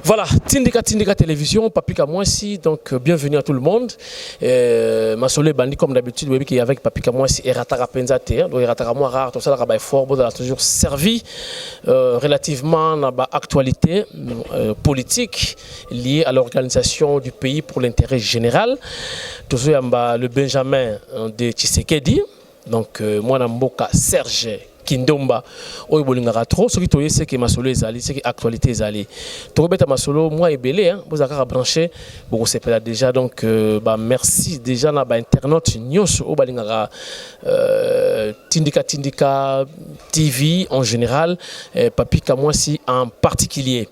Voilà, Tindika Télévision, Papika Mouassi, donc bienvenue à tout le monde. Masolé Bandi, comme d'habitude, oui, qui est avec Papika Mouassi et Ratara Penzate, donc Ratara Moi rare, tout ça, là, fort, bon, a toujours servi relativement à l'actualité politique liée à l'organisation du pays pour l'intérêt général. Toujours le Benjamin de Tshisekedi, donc moi, Namboka Serge Kindomba oyo bolingaka trop soki toyese ke masolo ezali c'est que actualité ezali to beta masolo moi ebelé hein vous avez branché beaucoup c'est pas déjà donc merci déjà na ba internautes nyonso o balingaka Tindika TV en général Papika Mouassi en particulier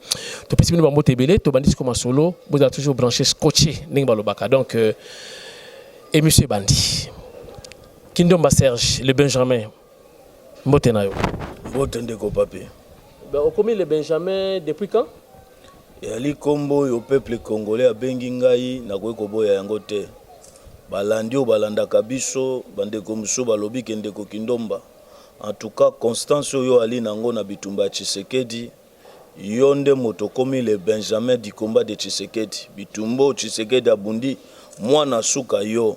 to pesi bino bambote ebelé to bandisi ko masolo vous avez toujours branché scotché ndenge balobaka donc et monsieur Bandi Kindomba Serge le Benjamin Mbote na yo. Mbote ndeko papi. On commis le Benjamin depuis quand? Yali kombo yo peuple congolais a bengi ngai na ko boya yango te. Balandi o balanda kabiso bandeko muso balobi ke ndeko Kindomba. En tout cas Constance yo ali nango na bitumba Tshisekedi. Yonde moto komi le Benjamin du combat de Tshisekedi. Bitumbo Tshisekedi abundi mwana suka yo.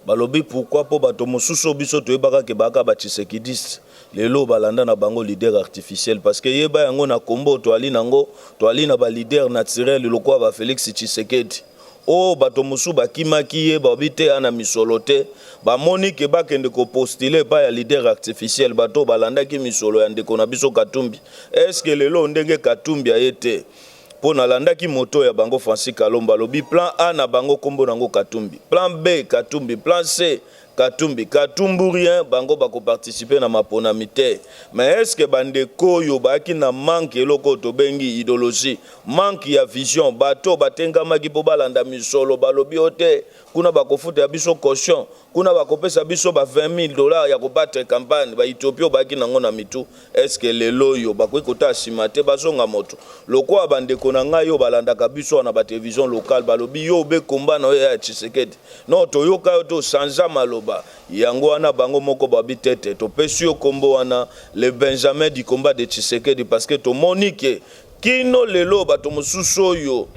Balobi pourquoi po bato mosusu biso toyebaka ke baka ba Tshisekidiste lelo balanda na bango leader artificiel parce que yeba yango na kombo to ali nango to ali na ba leader naturel lokwa ba Félix Tshisekedi o bato mosusu bakimaki ye babite ana misolote ba moni ke bakende ko postuler pa ya leader artificiel bato balanda ki misolo ya ndeko na biso Katumbi est-ce que lelo ndenge Katumbi ayete po nalandaki moto ya bango Francis Kalomba lobi plan A na bango kombo nango Katumbi plan B Katumbi plan C Katumbi Katumburien bango bako participer na maponamite mais est-ce que bandeko yo baki na manque eloko to bengi idéologie manque ya vision bato batengamaki po balanda misolo balobi ote kuna bakofuta ya biso caution kuna bakopesa biso ba $20,000 ya kobattre campagne ba Ethiopia baki nango na mitu est-ce que lelo yo bakoki kota simate bazonga moto lokwa bandeko na ngai yo balandaka biso na ba télévision locale balobi yo be komba na yo ya Tshisekedi non toyoka yo to sanja maloba yango wana bango moko babi tete to pesi yo kombo wana le Benjamin du combat de Tshisekedi parce que to monique kino lelo bato mosusu yo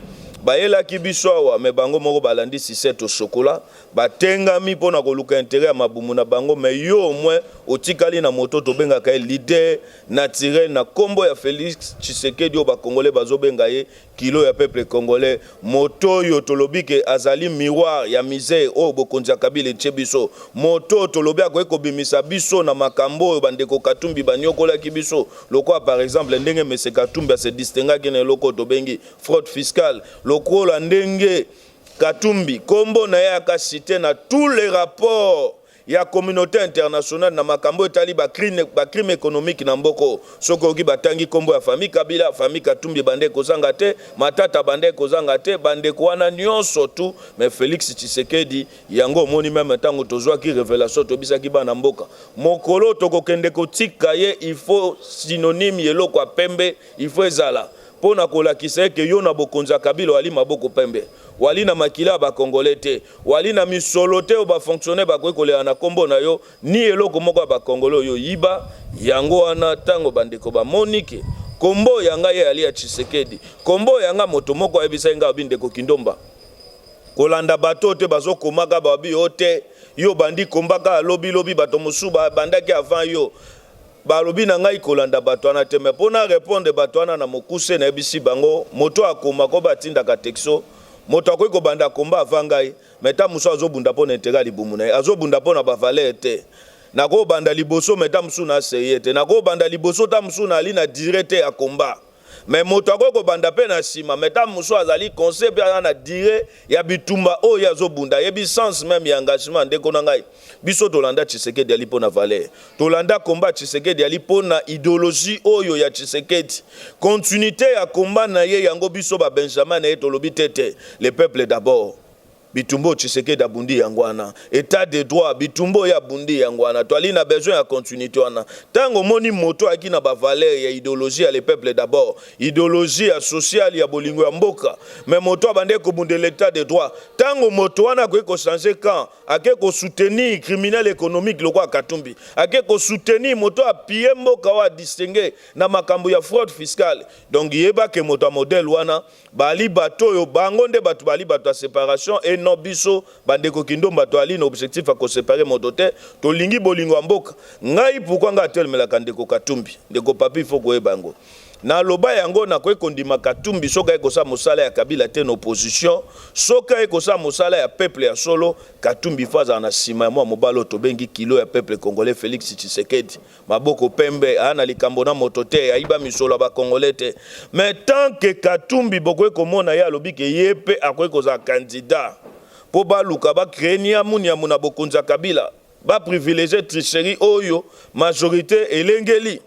bayela ki biso awa me bango moko balandi 6 chocolat batengami pona koluka intérêt ya mabumu na bango mais yo au moins otikali na moto to benga ka leader naturel na kombo ya Félix Tshisekedi o ba congolais bazobenga ye kilo ya peuple congolais moto yo tolobi ke azali miroir ya misère o bokonza kabile tchebiso moto tolobi ko bimisa biso na makambo bandeko Katumbi banyokola ki biso lokwa par exemple ndenge mese Katumbi se distinga ke na loko to bengi fraude fiscale lokola ndenge Katumbi kombo na ya ka cité na tous les rapports ya communauté internationale na makambo etali ba crime économique na mboko soko ki batangi kombo ya famille Kabila famille Katumbi bande kozanga te matata bande kozanga te bande kwana nyonso tout mais Félix Tshisekedi yango moni même tango tozwa ki révélation to bisaki bana mboka mokolo to kokende kotika ye il faut synonyme yelo kwa pembe il faut ezala pona kolakisa ke yo na bokonza Kabila wali maboko pembe wali na makila ba congolais te wali na misolote o ba fonctionner ba kokolela na kombo na yo ni eloko moko ba congolais yo yiba yango wana tango bandeko ba Monique kombo yanga ye ali ya Tshisekedi kombo yanga moto moko ayebisa nga bindeko Kindomba kolanda bato te bazokomaka babi ote yo bandi kombaka lobi bato musuba bandaki avant yo balobi na ngai kolanda bato wana te mais pona répondre bato wana na mokuse na ebisi bango moto akoma ko batinda ka texto moto akoki kobanda komba avangai meta muso azobunda pona intérêt libumu na azobunda pona ba valeur te nako banda liboso meta musu na seye te nako banda liboso ta musu na ali na direct ya komba mais moto akoki kobanda pe na sima meta muso azali concept ya na dire ya bitumba oyo azobunda yebi sens même ya engagement ndeko na ngai biso tolanda Tshisekedi ali pona valeur tolanda combat Tshisekedi ali pona idéologie oyo ya Tshisekedi continuité ya combat na ye yango biso ba Benjamin na tolobi tete le peuple d'abord bitumbo Tshisekedi abundi yangwana état de droit bitumbo ya bundi yangwana toali na besoin ya continuité wana tango moni moto aki na ba valeur ya idéologie ya le peuple d'abord idéologie ya sociale ya bolingo ya mboka mais moto abande ko bunde l'état de droit tango moto wana ko changer camp ake ko soutenir criminel économique lokwa Katumbi ake ko soutenir moto a piller mboka wa distinguer na makambo ya fraude fiscale donc yeba ke moto modèle wana bali bato yo bango nde bato bali bato a séparation et non biso bandeko kindomba to ali na objectif à ko séparer motote to lingi bolingo mboka ngai pourquoi nga tel melaka ndeko Katumbi ndeko papi faut ko ebango na loba yango na ko kondima Katumbi soka ekosa mosala ya Kabila te na opposition soka ekosa mosala ya peuple ya solo Katumbi faza na sima mo mobalo to bengi kilo ya peuple congolais Félix Tshisekedi maboko pembe ana likambo na motote ya iba misolo ba congolais te mais tant que Katumbi boko komona ya lobike yepe akoy koza candidat po ba luka ba krenia munia muna bokunza Kabila ba privilégier tricherie oyo majorité elengeli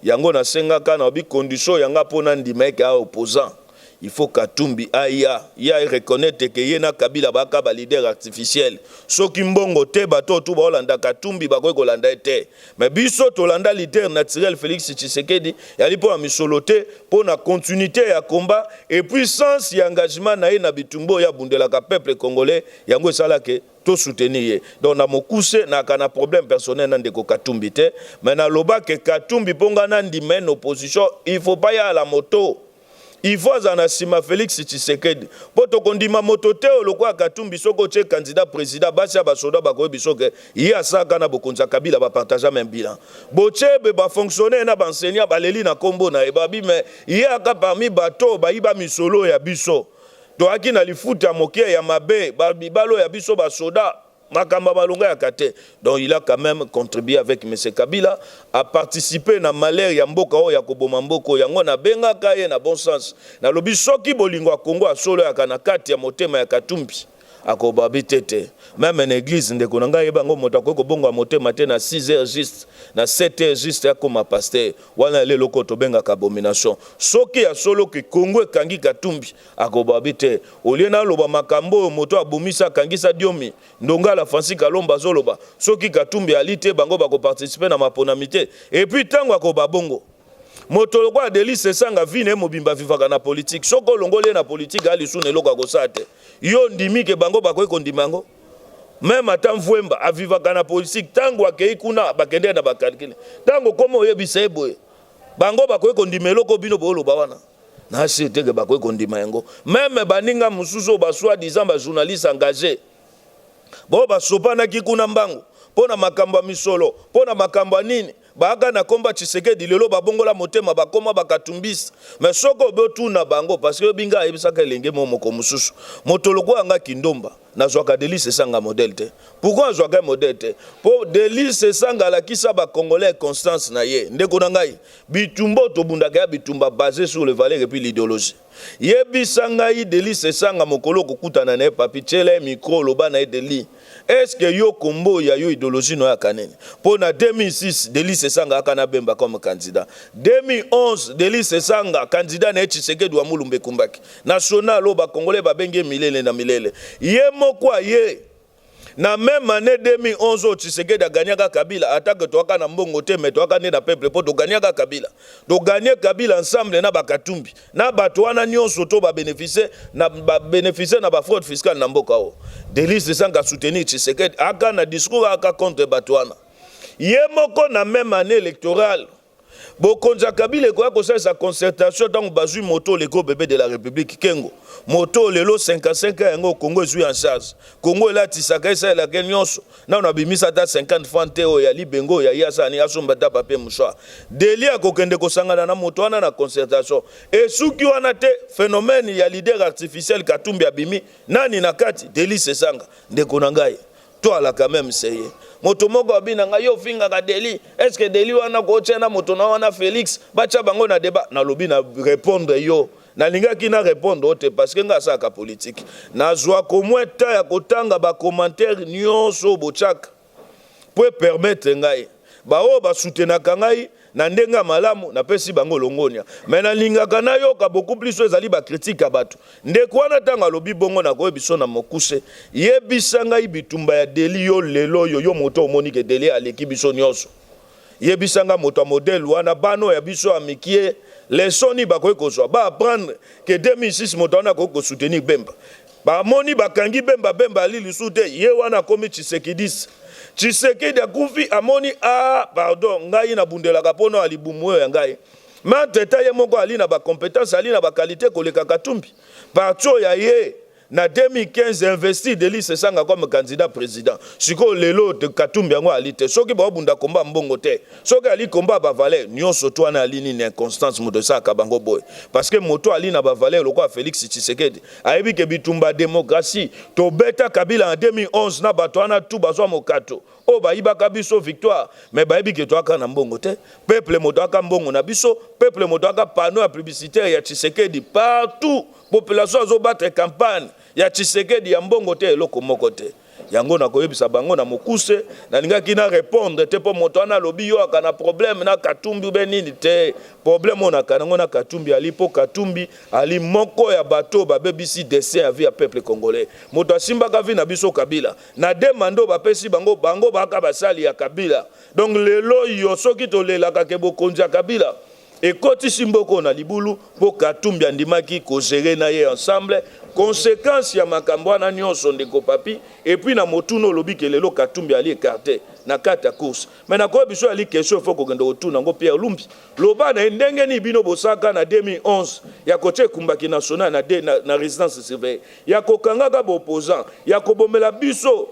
yango na senga kana bi condition yanga pona ndimeke a opposant il faut Katumbi aya ya reconnaître que yena Kabila baka ba leader artificiel soki mbongo te bato tu ba Holanda Katumbi ba ko Holanda te mais biso to Holanda leader naturel Félix Tshisekedi yali po misolote po na continuité ya combat et puissance ya engagement na ye na bitumbo ya bundela ka peuple congolais yango sala ke to soutenir donc na mokuse na kana problème personnel na ndeko Katumbi te mais na loba ke Katumbi ponga na ndimene opposition il faut pas ya la moto il faut zana sima Félix Tshisekedi poto kondima moto te olokwa Katumbi soko che candidat président basi ba soda ba ko bisoke yi asaka na bokonza Kabila ba partager même bilan bochebe ba fonctionner na ba enseignant ba leli na kombo na ebabi mais yi aka parmi bato ba iba misolo ya biso to aki na lifuta moke ya mabe ba bibalo ya biso ba soda makamba balonga ya kate donc il a quand même contribué avec M. Kabila à participer na malheur ya mboka o ya koboma mboko yango na benga kaye na bon sens na lobi soki bolingo ya Kongo asolo ya kana kati ya motema ya Katumbi akobabi tete même en église ndeko nanga yebango moto ko bongo motema te na 6h juste na 7h juste ya koma pasteur wana le loko to benga ka abomination soki ya solo ki Kongo kangi Katumbi akobabi te olie na loba makambo moto abomisa kangisa diomi ndonga la Francis Kalomba zoloba soki Katumbi alite bango bako participer na maponamité et puis tango akobabongo moto lokwa Delice Sanga vine mobimba vivaka na politique soko longole na politique ali sune loka kosate yo ndimi ke bango bakoy kondimango même ata mvwemba avivaka na politique tango akei kuna bakende na bakalkile tango komo yebisa eboye bango bakoy kondimelo ko bino bolo bawana na siteke bakoy kondima yango même baninga mususu ba soi-disant ba journaliste engagé bo ba sopana ki kuna mbango pona makambo misolo pona makambo nini baka na komba Tshisekedi lelo babongola motema bakoma bakatumbisa mais soko betuna bango parce que binga ebisaka elenge momoko mususu motoloko anga kindomba na zwaka Delice Sanga modèle te pourquoi zwaka modèle te po Delice Sanga la kisa ba congolais constance na ye ndeko na ngai bitumbo to bundaka bitumba basé sur le valeur et puis l'idéologie yebi sanga yi Delice Sanga mokolo kokutana na papi chele micro loba na deli est-ce que yo kombo ya yo idéologie no ya kanene po na 2006 Delice Sanga akana bemba comme candidat 2011 Delice Sanga candidat na Tshisekedi wa Mulumbe Kumbaki national lo ba congolais ba benge milele na milele ye moko ye na même année 2011 Tshisekedi a gagné Kabila attaque to aka na mbongo te mais to aka ne na peuple po to gagné Kabila to gagné Kabila ensemble na Bakatumbi na bato wana nyonso to ba bénéficier na ba fraude fiscale na mboka o Delice Sanga soutenir Tshisekedi aka na discours aka contre bato wana ye moko na même année électorale bokonza Kabila ko akosa sa concertation dans bazui moto leko bébé de la République Kengo moto lelo 55 yango Congo ezui en charge Congo la tisaka esa la kenyonso na on bimisa ta 50 francs teo ya libengo ya yasa ni asomba ta papier mouchoir delia ko kende ko sangana na moto wana na concertation et suki wana te phénomène ya leader artificiel Katumbi abimi nani na kati Delice Sanga ndeko na ngai toi là quand même c'est moto moko abina nga yo finga ka Deli est-ce que Deli wana ko tena moto na wana Félix bacha bango na débat na lobi na répondre yo na linga ki na répondre ote parce que nga saka politique na zwa ko mweta ya kotanga ba commentaire nyonso bochaka pour permettre ngai ba o ba soutenaka ngai na ndenga malamu na pesi bango longonia mais na lingaka na yoka beaucoup plus ezali ba critique ya bato ndeko wana tanga lobi bongo na ko biso na mokuse yebisanga ibitumba ya deli yo lelo yo moto omoni ke deli aleki biso nyonso yebisanga moto modèle wana bano ya biso amikie lesoni bakoy kozwa ba apprendre que 2006 moto wana ko soutenir Bemba ba moni bakangi Bemba ali lisude ye wana komi Tshisekedi akufi amoni pardon ngai na bundela kapono alibumu ya ngai ma teta ye moko ali na ba compétence ali na ba qualité koleka Katumbi parto ya ye na 2015 investi Delis Sanga comme candidat président siko lelo de Katumbi yango ali te soki ba bunda komba mbongo te soki ali komba ba valeur nyonso to na ali ni inconstance moto sa ka bango boy parce que moto ali na ba valeur loko Félix Tshisekedi ayebi ke bitumba démocratie to beta Kabila en 2011 na bato ana tout bazwa mokato o ba ibaka biso victoire mais ba yebi ke to aka na mbongo te peuple moto aka mbongo na biso peuple moto aka panneau publicitaire ya Tshisekedi partout population zo battre campagne ya Tshisekedi ya mbongo te eloko moko te yango na koyebisa bango na mokuse na lingaki na répondre te po moto ana lobi yo aka na problème na Katumbi be nini te problème ona kanango na Katumbi ali po Katumbi ali moko ya bato ba BBC dessin ya vie ya peuple congolais moto asimba ka vi na biso Kabila na demando ba pesi bango baka basali ya Kabila donc lelo yo soki to lela ka ke bokonzi ya Kabila et koti simboko na libulu po Katumbi andimaki ko gérer na ye ensemble conséquence ya makambo na nyonso ndeko papi et puis na motuno lobi ke lelo Katumbi ali écarté na kata course mais na ko biso ali question faut ko gendo otuna ngo Pierre Lumbi loba na ndenge ni bino bosaka na 2011 ya koche kumbaki national na résidence surveillée ya kokangaka ba opposant ya kobomela biso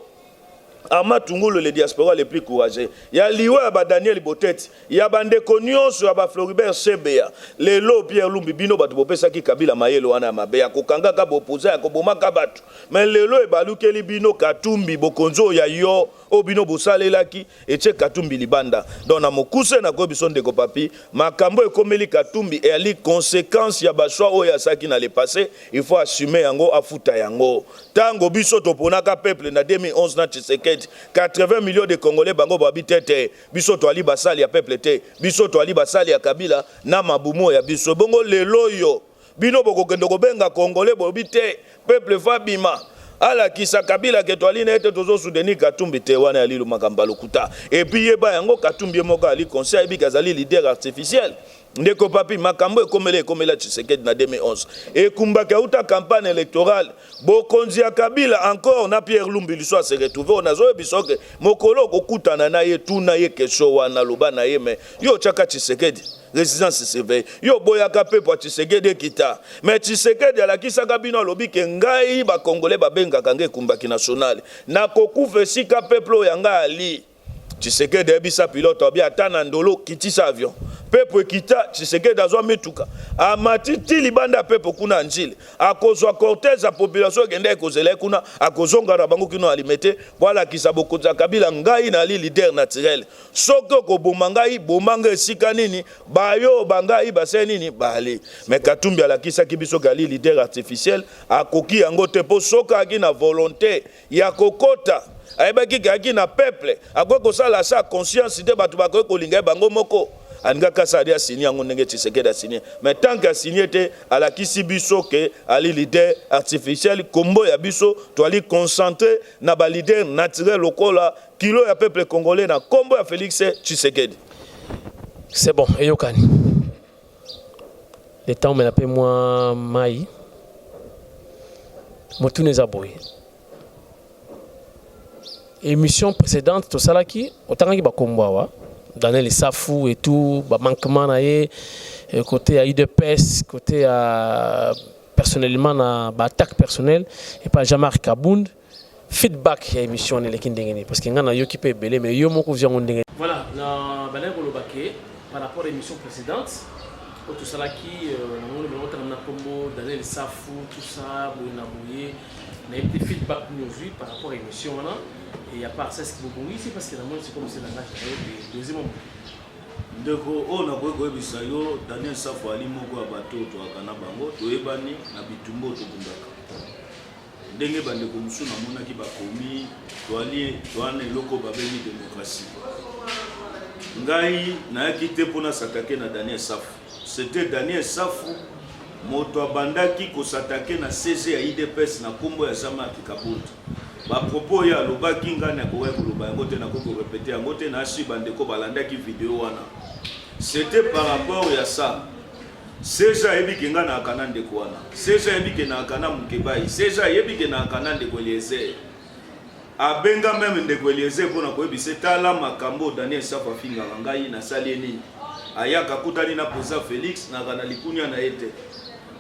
Amatungulu le diaspora les plus courageux. Il y a Liwa ba Daniel Botet, il y a Bandeko Nyonso ba Floribert Sebea, lelo Pierre Lumbi bino batu bopesa ki Kabila mayelo wana mabe ya kokanga ka bopoza ya koboma ka batu. Mais lelo e balukeli bino Katumbi bokonzo ya yo obino bosalelaki eche Katumbi libanda. Donc na mokuse na ko biso ndeko papi, makambo ekomeli Katumbi et ali conséquence ya ba choix oya saki na le passé, il faut assumer yango afuta yango. Tango biso toponaka peuple na 2011 na Tshisekedi 80 millions de Congolais bango babitete biso to ali basali ya peuple te biso to ali basali ya Kabila na mabumo ya biso bongo lelo yo bino bokokendo kobenga Congolais bobite peuple fabima ala kisa Kabila ke to ali na ete tozo soutenir Katumbi te wana ali lumakamba lokuta et puis yeba yango Katumbi moko ali conseil bi kazali leader artificiel ndeko papi makambo ekomela Tshisekedi na 2011 et kumbaka uta campagne électorale bokonzi ya Kabila encore na Pierre Lumbi liso se retrouver on azo bisoke mokolo kokutana na ye tu na ye kesho wana loba na ye mais yo chaka Tshisekedi résidence surveillée yo boyaka pe po Tshisekedi kita mais Tshisekedi alakisa kabino lobi ke ngai ba congolais babenga kange kumbaki national na kokufa sika peuple yanga ali Tshisekedi ebisa pilote obi atana ndolo kitisa avion pepo kita Tshisekedi azwa metuka amatiti libanda pepo kuna njile akozwa cortège a population gende kozela kuna akozonga na bango kino alimete wala kisaboko za Kabila ngai na li leader naturel soko ko bomangai bomanga esika nini bayo bangai base nini bali mais Katumbi alakisa kibiso gali leader artificiel akoki yango te po soka aki na volonté ya kokota ayebaki kaki na peuple akoko sala sa conscience de batu bakoy kolinga bango moko anga kasa dia signé yango ndenge Tshisekedi a signé mais tant que signé te alakisi biso ke ali leader artificiel kombo ya biso to ali concentré na ba leader naturel lokola kilo ya peuple congolais na kombo ya Félix Tshisekedi. C'est bon, eyokani. Le temps me l'appelle moi Mai. Motune Zaboy. Émission précédente to salaki otangaki ba kombo Daniel Safou et tout, bah manquement naé côté à UDPS, côté à personnellement na attaque personnelle et pas Jean-Marc Kabound feedback ya émission les kindengeni parce que ngana yo qui peut belé mais yo moko vient ndengeni. Voilà, na balai kolobake par rapport à l'émission précédente, tout ça là qui on a combo Daniel Safou tout ça, Bounabouye, na été feedback nous vu par rapport à l'émission là. Et à part ça, ce qui est bon ici, parce que c'est comme c'est la nage de deuxième moment. Ndeko on a quoi bisayo Daniel Safou ali moko abato to akana bango to ebani na bitumbo to bundaka. Ndenge bande ko musu na mona ki bakomi to ali to ana loko babeli démocratie. ngai na quitté pour na s'attaquer na Daniel Safu. C'était Daniel Safu moto abandaki ko s'attaquer na CG ya IDPS na kombo ya Zama Kikabuti. Ba propos ya lobaki ngana ko loba yango te na ko répéter yango te na shi bandeko balandaki vidéo wana. C'était par rapport à ça. Seja ebike nga na akana ndeko wana. Seja ebike na akana Mukebai. Seja ebike na akana ndeko Eliezer. Abenga même ndeko Eliezer pona ko ebise tala makambo Daniel Safu afinga ngai na sali nini. Ayaka kutani na Poza Felix na kana likunya na ete.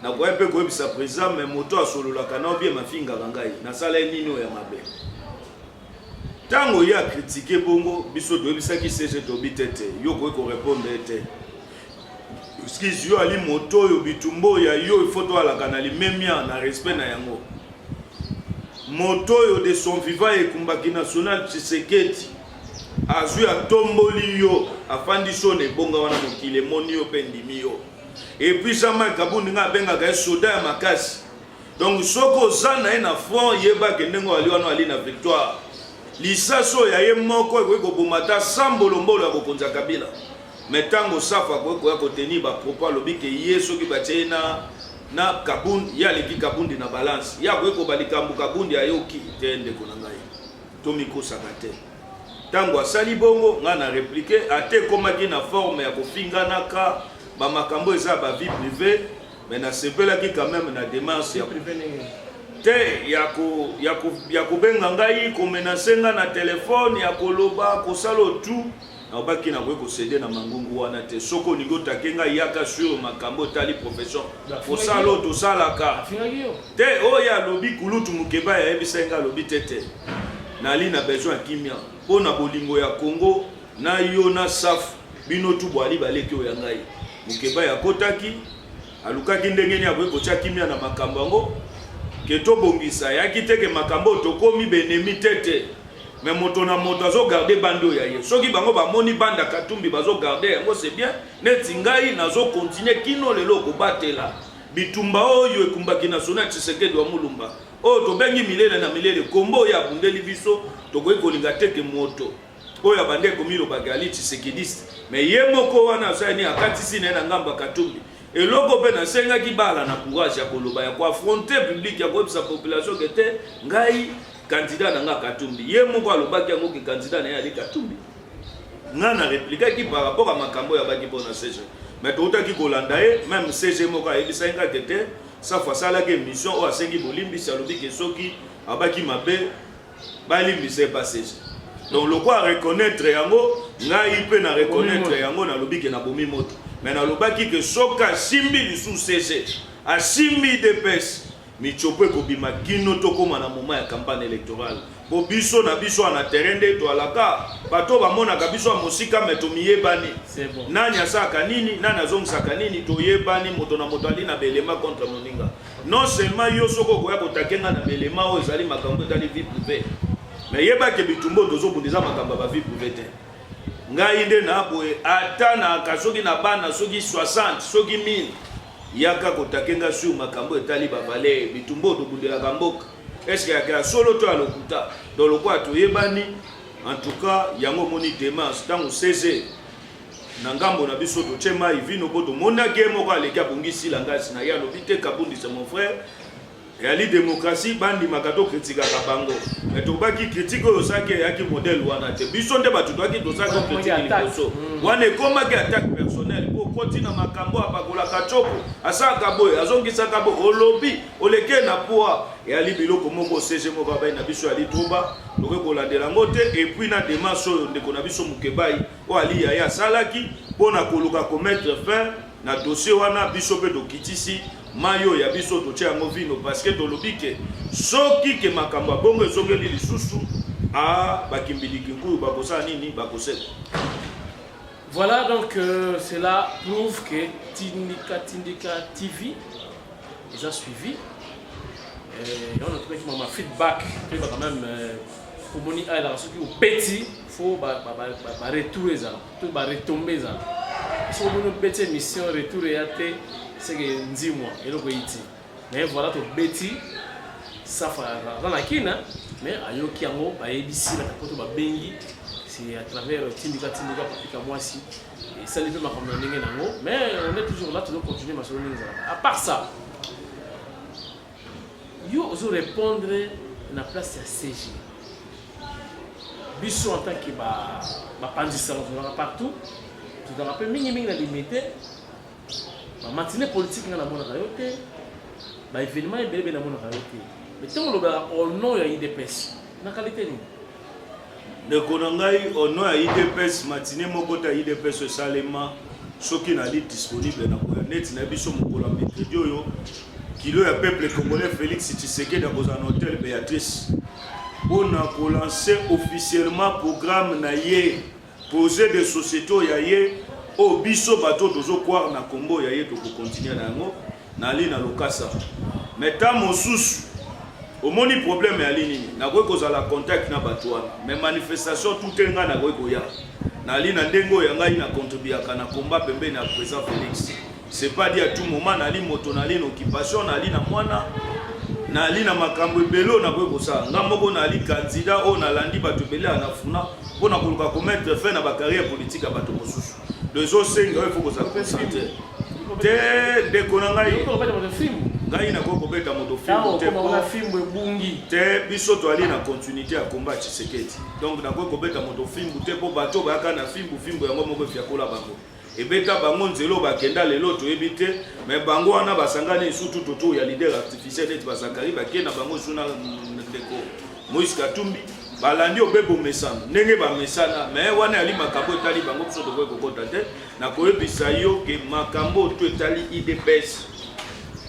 Na ko epe ko ebisa président mais moto asolola kana obie mafinga ngai na sala nini ya mabe. Tango ya critiquer bongo biso do ebisa ki seje to bitete yo ko répondre ete. Excuse yo ali moto yo bitumbo ya yo photo ala kanali memia na respect na yango. Moto yo de son vivant et kumbaki national Tshisekedi azui atomboli yo afandi sone bonga wana mokile moni yo pendimi yo. Et puis Zama Kabundi nga benga ka soda ya makasi. Donc soko zana na front yeba kendengo ali wana ali na victoire. Lisaso ya ye moko ko bomata sambolombolo ya bokonza Kabila. Metango Safa ko tenir ba propos lobike yeso ki batena na Kabundi ya leki Kabundi na balance. Ya ko balikambu Kabundi ayoki tende ko ngai. Tomiko sakate. Tango asali bongo nga na répliquer ate komaki na forme ya kofinga naka ba makambo eza ba vie privée mais na sepela ki quand même na démarche ya te ya ko benga ngai ko menacer nga na téléphone ya koloba ko salo tout na baki na ko céder na mangungu wana te soko ningo takenga yaka sur makambo tali profession ko salo to salaka te oya lobi kulutu Mukeba ya ebisenga lobi tete na ali na besoin kimia pona bolingo ya Congo na yo na Safu bino tu bwali baleki o ya ngai Mukeba ya kotaki alukaki ndenge ni abwe kocha kimia na makambo ngo keto bongisa yaki teke makambo tokomi benemi tete mais moto na moto azo garder bando ya ye soki bango ba moni banda Katumbi bazo garder yango c'est bien neti ngai nazo continuer kino lelo ko batela bitumba oyo ekumbaki national Tshisekedi wa Mulumba o to bengi milele na milele kombo ya bundeli biso to ko kolinga teke moto oyo bande komilo bagali Tshisekidiste mais ye moko wana sani akatisi na ngamba Katumbi eloko pe na senga ki bala na courage ya koloba ya ko affronter public ya ko sa population kete ngai candidat na nga Katumbi ye moko alobaki yango ki candidat na ya Katumbi nga na répliquer ki par rapport à makambo ya baki bona CG mais tout ki kolanda e même CG moko a ebisa nga kete sa fois ça la mission o asengi bolimbi salobi ke soki abaki mabe balimbi c'est pas CG. Donc le quoi reconnaître yango ngai pe na reconnaître yango na lobi ke na bomi moto mais na lobaki ke soka simbi lisu CG a simbi DPS michope ko bima kino to koma na moment ya campagne électorale bo biso na biso na terrain de to alaka bato ba mona ka biso mosika meto miyebani c'est bon nani asaka nini nani azongisa nini to yebani moto na moto ali na belema contre moninga non seulement yo soko ko ya kotakenga na belema o ezali makambo tali vie privée mais yeba ke bitumbo dozo bundisa makambo ba vie privée te ngai nde na boye ata na kasoki na bana soki 60 soki 1000 yaka kotakenga sur makambo etali ba valer bitumbo do bundela kamboka est-ce qu'il y a solo to alokuta dans le quoi to yebani en tout cas yango moni démarche tango CG na ngambo na biso to chema ivino boto mona game ko aleka bungisi langasi na ya lobite Kabundi c'est mon frère et ali démocratie bandi makato critique ka bango et to baki critique o sake yaki modèle wana te biso nde batu baki to sake critique liboso wana koma ke attaque personnelle ko continue makambo apakola kachoko asaka boy azongisa ka bo olobi oleke na poa et ali biloko moko CG moko ba na biso ali troba to ko landela ngote et puis na démarche de ko na biso Mukebai o ali ya salaki pona koluka ko mettre fin na dossier wana biso pe do kitisi mayo ya biso to tia ngo vino parce que to lobike soki ke makambo bongo ezongeli lisusu a bakimbiliki nkuyu bakosa nini bakosela. Voilà donc cela prouve que Tindika TV ils ont suivi et on a trouvé que mon feedback tu vas quand même pour moni à la ce qui au petit faut ba retrouver ça tout ba retomber ça si on veut une petite mission retour et até c'est que nzimwa eloko iti mais voilà to beti ça fa dans la kina mais ayoki yango ba ebisi na poto ba bengi c'est à travers Tindika Papika Mwasi et ça les fait ma communauté nango, mais on est toujours là, toujours continuer ma solo à part ça, yo oso répondre na place à CG. Biso en tant que ba pandisa partout, tu dois rappeler mingi na limité. Ba matinée politique na mona kayote, ba événement ebele na mona kayote. Mais tant on le au nom ya IDPS, na qualité ni. De konangai au nom ya IDPS matinée moko ta IDPS salema soki na lit disponible na ko net na biso mokola mercredi oyo kilo ya peuple congolais Félix Tshisekedi dans un hôtel Béatrice. On a lancé officiellement programme na ye projet de société ya ye au biso bateau tozo croire na Congo ya ye to continuer na ngo na li na lokasa. Mais tant mosusu au moni problème ya li nini na ko la contact na bateau mais manifestation tout enga na ko ya na li na ndengo ya ngai na contribuer kana combat pembe na président Félix. C'est pas dit à tout moment na li moto na li occupation na li na mwana na li na makambo ebelo na ko ça nga moko na li candidat o na landi bato belé na funa pona koluka commettre fin na ba carrière politique à bato mosusu deux autres il faut que ça concentrer te de konanga ngai na ko beta moto film te biso to ali na continuité à combat Tshisekedi donc na ko beta moto film te po bato ba kana film yango moko fia kola bango ebeta bango nzelo bakenda lelo to ebite mais bango wana basangani surtout toto ya leader artificiel et basakari bakena bango suna ndeko Moïse Katumbi balandi obebo mesana ndenge ba mesana mais wana ali makambo etali bango biso to ko kota te na ko ebisa yo ke makambo to etali IDPS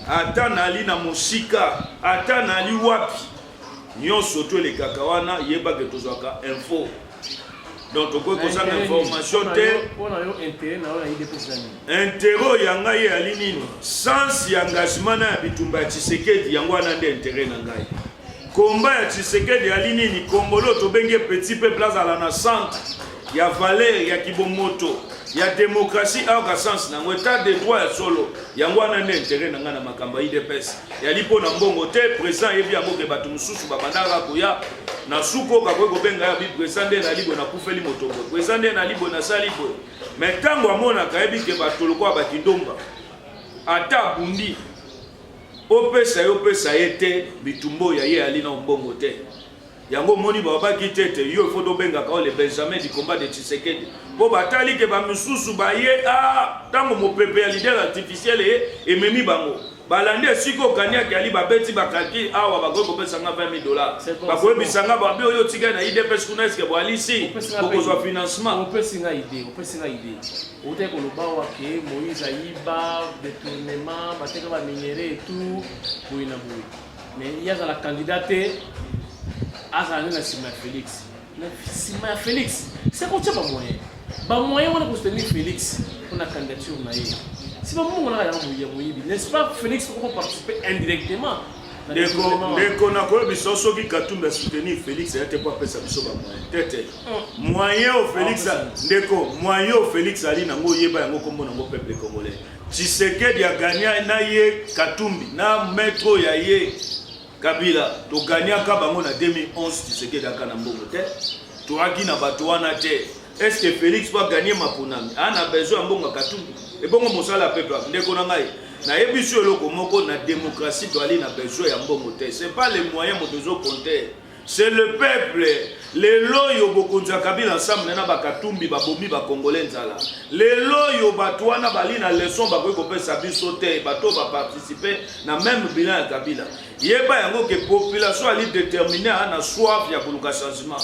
ata na ali na mosika ata na ali wapi nyonso to le kakawana yeba ke tozwaka info. Donc, on peut poser l'information. Intérêt yanga ye alinini sans engagement na bitumba Tshisekedi yango ana nde intérêt na ngai. Combat ya Tshisekedi alinini Kongolo to benge petit peuple azala na centre ya valeur ya kibomoto ya démocratie au sens na état de droit ya solo yango ana nde intérêt na ngana makamba IDPS ya lipo na mbongo te président yebi yango ke bato mususu babandaka koya na suko ka ko benga ya bi président na libo na kufeli motongo président na libo na salibo mais tango amona ka yebi ke bato lokwa bakindomba ata bundi opesa yete bitumbo ya ye ali na mbongo te yango moni baba kitete yo faut do benga ka le Benjamin du combat de Tshisekedi bo batali ke ba mususu ba ye tango mo pepe ya leader artificiel e memi bango balande siko kanya ki ali babeti bakaki awa bago pesa nga $20 bago bisanga ba oyo tika na IDPS kuna eske bo alisi boko zo financement opesinga idée ote ko lobawa ke Moïse Ayiba détournement bateka ba minéré et tout boina boui mais il y a la candidate azali na Sima Félix na Sima Félix c'est quoi pas moyen ba moyen on a pour soutenir Félix pour la candidature na yé si pas mon on a n'est-ce pas Félix pour participer indirectement ndeko na ko biso soki Katumbi soutenir Félix était pas pesa biso ba moyen tete moyen au Félix ndeko moyen au Félix ali nango yeba yango kombo nango peuple congolais Tshisekedi a gagné na ye Katumbi na maître ya ye Kabila to gagnaka bango na 2011 Tshisekedi aka na mbongo te to aki na bato wana te est-ce que Félix va gagner mapunami ana besoin mbongo Katumbi et bongo mosala peuple ndeko na ngai na yebiso loko moko na démocratie to ali na besoin ya mbongo te c'est pas les moyens motozo compter c'est le peuple les loyo bokonza Kabila ensemble na bakatumbi babomi ba congolais nzala les loyo bato wana bali na leçon ba ko pesa biso te bato ba participer na même bilan ya Kabila yeba yango ke population ali déterminer na soif ya koluka changement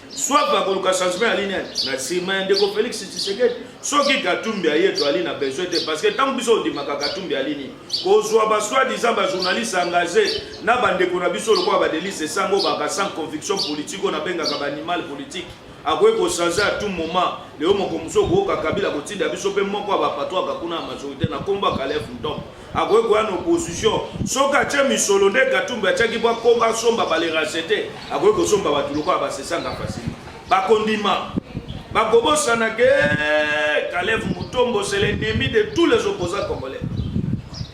soif ya koluka changement ali na sima ndeko Félix Tshisekedi soki Katumbi ayeto ali na besoin te parce que tant biso dimaka Katumbi ali ni kozwa ba soi-disant ba journaliste engagé na bandeko na biso lokwa ba délice sango ba sans conviction politique on a benga ka animal politique akoye ko changer à tout moment leo moko muso ko Kabila ko tinda biso pe moko ba patwa ka kuna majorité na komba Kalef Ndom akoye ko en opposition soka che misolo nde Katumbi achaki ba komba somba ba les racheter akoye ko somba ba tuloko ba sesanga facile ba kondima ba gobo sanake Kalef Mutombo c'est l'ennemi de tous les opposants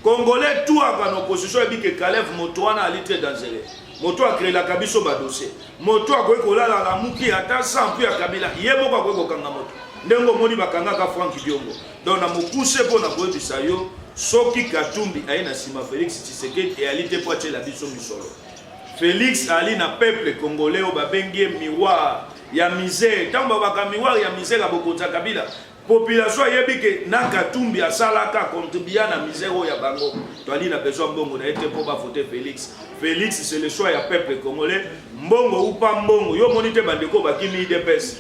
congolais tout à en opposition et dit que Kalef Motoana ali très dangereux moto a créé la kabiso ba dossier moto akoki kolala la muki ata 100 mpe ya Kabila ye moko akoki kokanga moto ndengo moni bakangaka Frank Diongo donc na mokuse mpo na koyebisa yo soki Katumbi aye na nsima Félix Tshisekedi e ali te po atiela biso misolo. Félix ali na peuple congolais oyo babengi miroir ya misère ntango babaka miroir ya misère ya bokonzi ya Kabila population ayebi ke na Katumbi asalaka contribua na misère oyo ya bango toali na besoin mbongo na ye te mpo bafote Félix. Félix c'est le choix ya peuple congolais mbongo ou pas mbongo yo moni te bandeko bakimi IDPS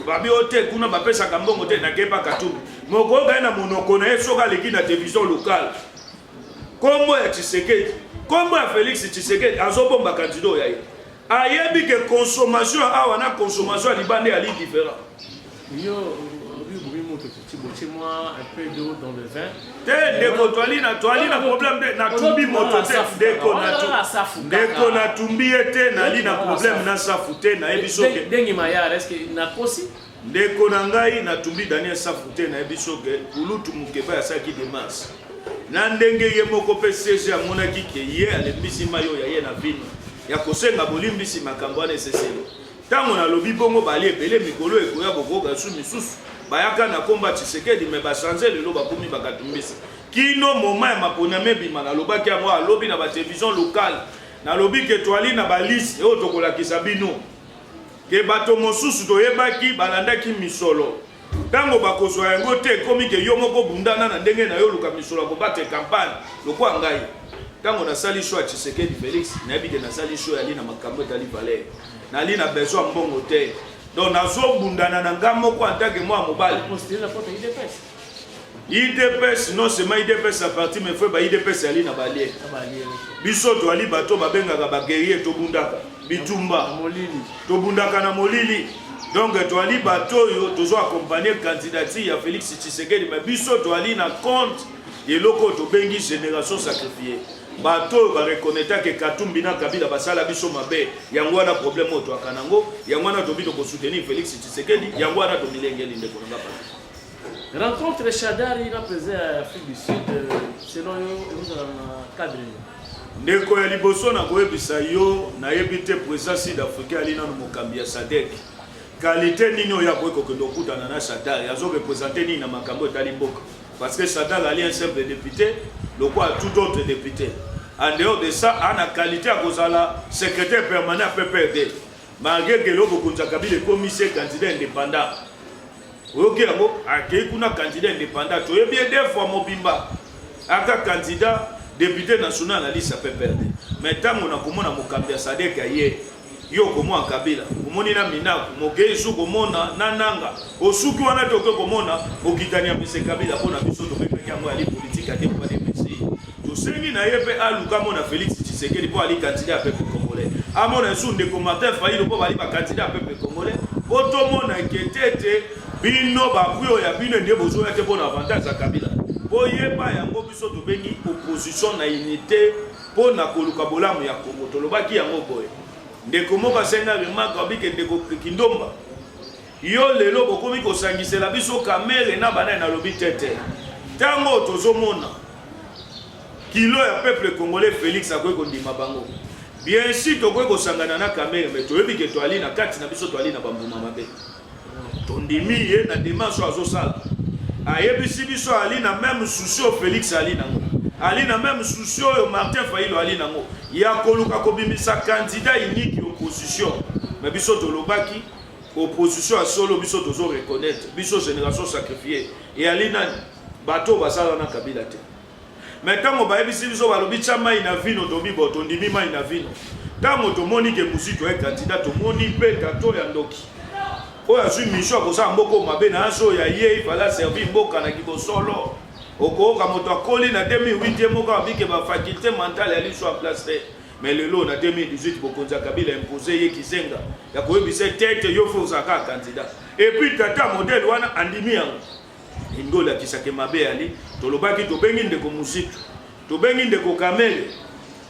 babi ote kuna bapesaka mbongo te nakepa Katumbi moko oyo na monoko na ye soki aleki na télévision locale kombo ya Tshisekedi kombo ya Félix Tshisekedi azobomba candidat oyo ye ayebi ke consommation awa na consommation ya libanda ali différent. Yo tu moi un peu d'eau dans le vin. Deko toali na problème de na tumbi moto te deko na tumbi ete na li na problème na safute na ebisoke. Dengi mayar est-ce que na kosi? Deko na ngai na tumbi Daniel safute na ebisoke ulutu mukeba ya saki de mars. Na ndenge ye moko pe CG amonaki ke ye alembisi mayo ya ye na vino. Ya kosenga bolimbisi makambo ya necessaire. Tango na lobi bongo bali ebele mikolo ekoya bokoka su misusu. Bayaka na komba Tshisekedi me ba changer lelo bakomi bakatumbisa kino moment ya maponame bima na lobaki yango alobi na ba télévision locale na lobi ke toali na ba liste oyo tokolakisa bino ke bato mosusu toyebaki balandaki misolo tango bakozwa yango te komi ke yo moko bundana na ndenge na yo luka misolo ko bate campagne lokwa ngai tango na sali choix Tshisekedi Félix na yebi ke na sali choix ali na makambo etali valeur na ali na besoin mbongo te. Donc nazo bundana na ngamo ko antake moi mobile considérer la porte IDPS non seulement IDPS à partir mais faut ba IDPS ali na balie biso to ali bato babengaka ba guerrier to bundaka bitumba molili to bundaka na molili donc to ali bato yo tozo accompagner candidature ya Félix Tshisekedi mais biso to ali na compte et loko to bengi génération sacrifiée bato ba reconnaître que Katumbi na Kabila basala biso mabe yango na problème oto akanango yango na to bito ko soutenir Félix Tshisekedi yango na to milengeli ndeko nga pa rencontre Chadari na président Afrique du Sud selon yo vous dans cadre ndeko ya liboso na koyebisa yo na yebite président sud-africain ali na mokambi ya SADC qualité nini oya ko kokendo kutana na Chadari azo représenter ni na makambo etali mboka parce que Chadari ali un simple député le quoi tout autre député. En dehors de ça, on a qualité à cause de la secrétaire permanent à PPRD. Malgré que l'on a Kabila commissaire candidat indépendant. Ok, on a candidat indépendant. Tu es bien des fois Mobimba. Un candidat député national à la liste à PPRD. Maintenant, on a comment on a Mokambia Sadek aye. Yo comment à Kabila. Comment on a mina. Mokei sou comment nananga. Au souki on a toqué comment on a. Au Kitania Mise Kabila. On a mis sur le PPRD à politique à déposer. Sengi na yepe aluka mona Félix Tshisekedi po ali candidat peuple congolais. Amona sunde ko Martin Fayulu po bali ba candidat peuple congolais. Oto mona ketete bino ba kuyo ya bino ndie bozo ya te bon avantage za Kabila. Po yeba yango biso to bengi opposition na unité po na koluka bolamu ya Kongo to lobaki yango boye. Ndeko mo basenga remarque abike ndeko Kindomba. Yo lelo bokomi ko sangisela biso kamere na bana na lobi tete. Tango tozo mona kilo ya peuple congolais Félix akoki kondima bango bien sûr tokoki kosangana na kamere mais toyebi ke toali na kati na biso toali na bambuma mabe tondimi ye na démarche azosala ayebisi biso ali na même souci oyo Félix ali nango ali na même souci oyo Martin Fayulu ali nango ya koluka kobimisa candidat unique opposition mais biso tolobaki opposition ya solo biso tozo reconnaître biso génération sacrifiée et ali nani bato basala na Kabila te. Mais tango ba yebisi biso balobi chama ina vino to bibo to ndimi ma ina vino tango to moni ke musito e candidat to moni pe tato ya ndoki o ya zui misho ko sa mboko mabe na so ya ye fala servir mboka na kibosolo oko ka moto akoli na 2008 moko abike ba faculté mentale ya liso en place mais le lo na 2018 bokonza Kabila imposé ye kizenga ya ko yebisa tete yo fo za ka candidat et puis tata modèle wana andimi yango ingola kisake mabe ali tolobaki tobengi ndeko musitu tobengi ndeko kamele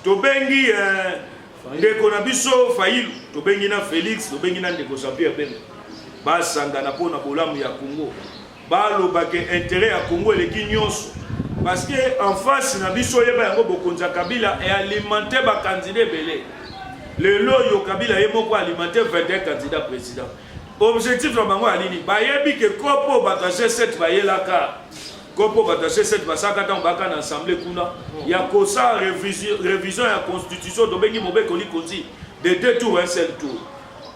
tobengi ndeko na biso Fayulu tobengi na Félix tobengi na ndeko Jean-Pierre Bemba basanga na pona bolamu ya Congo balobaki intérêt ya Congo eleki nyonso parce que en face na biso yeba yango bokonza Kabila et alimenter ba candidat belé Le loyo Kabila est moko alimenter 21 candidats présidents. Objectif de bango alini bayebi que kopo bataché 7 bayelaka. Kopo bataché 7 basaka tan baka na assemblée kuna. Ya kosa révision ya constitution do bengi mobe koli konzi de 2 tours un seul tour.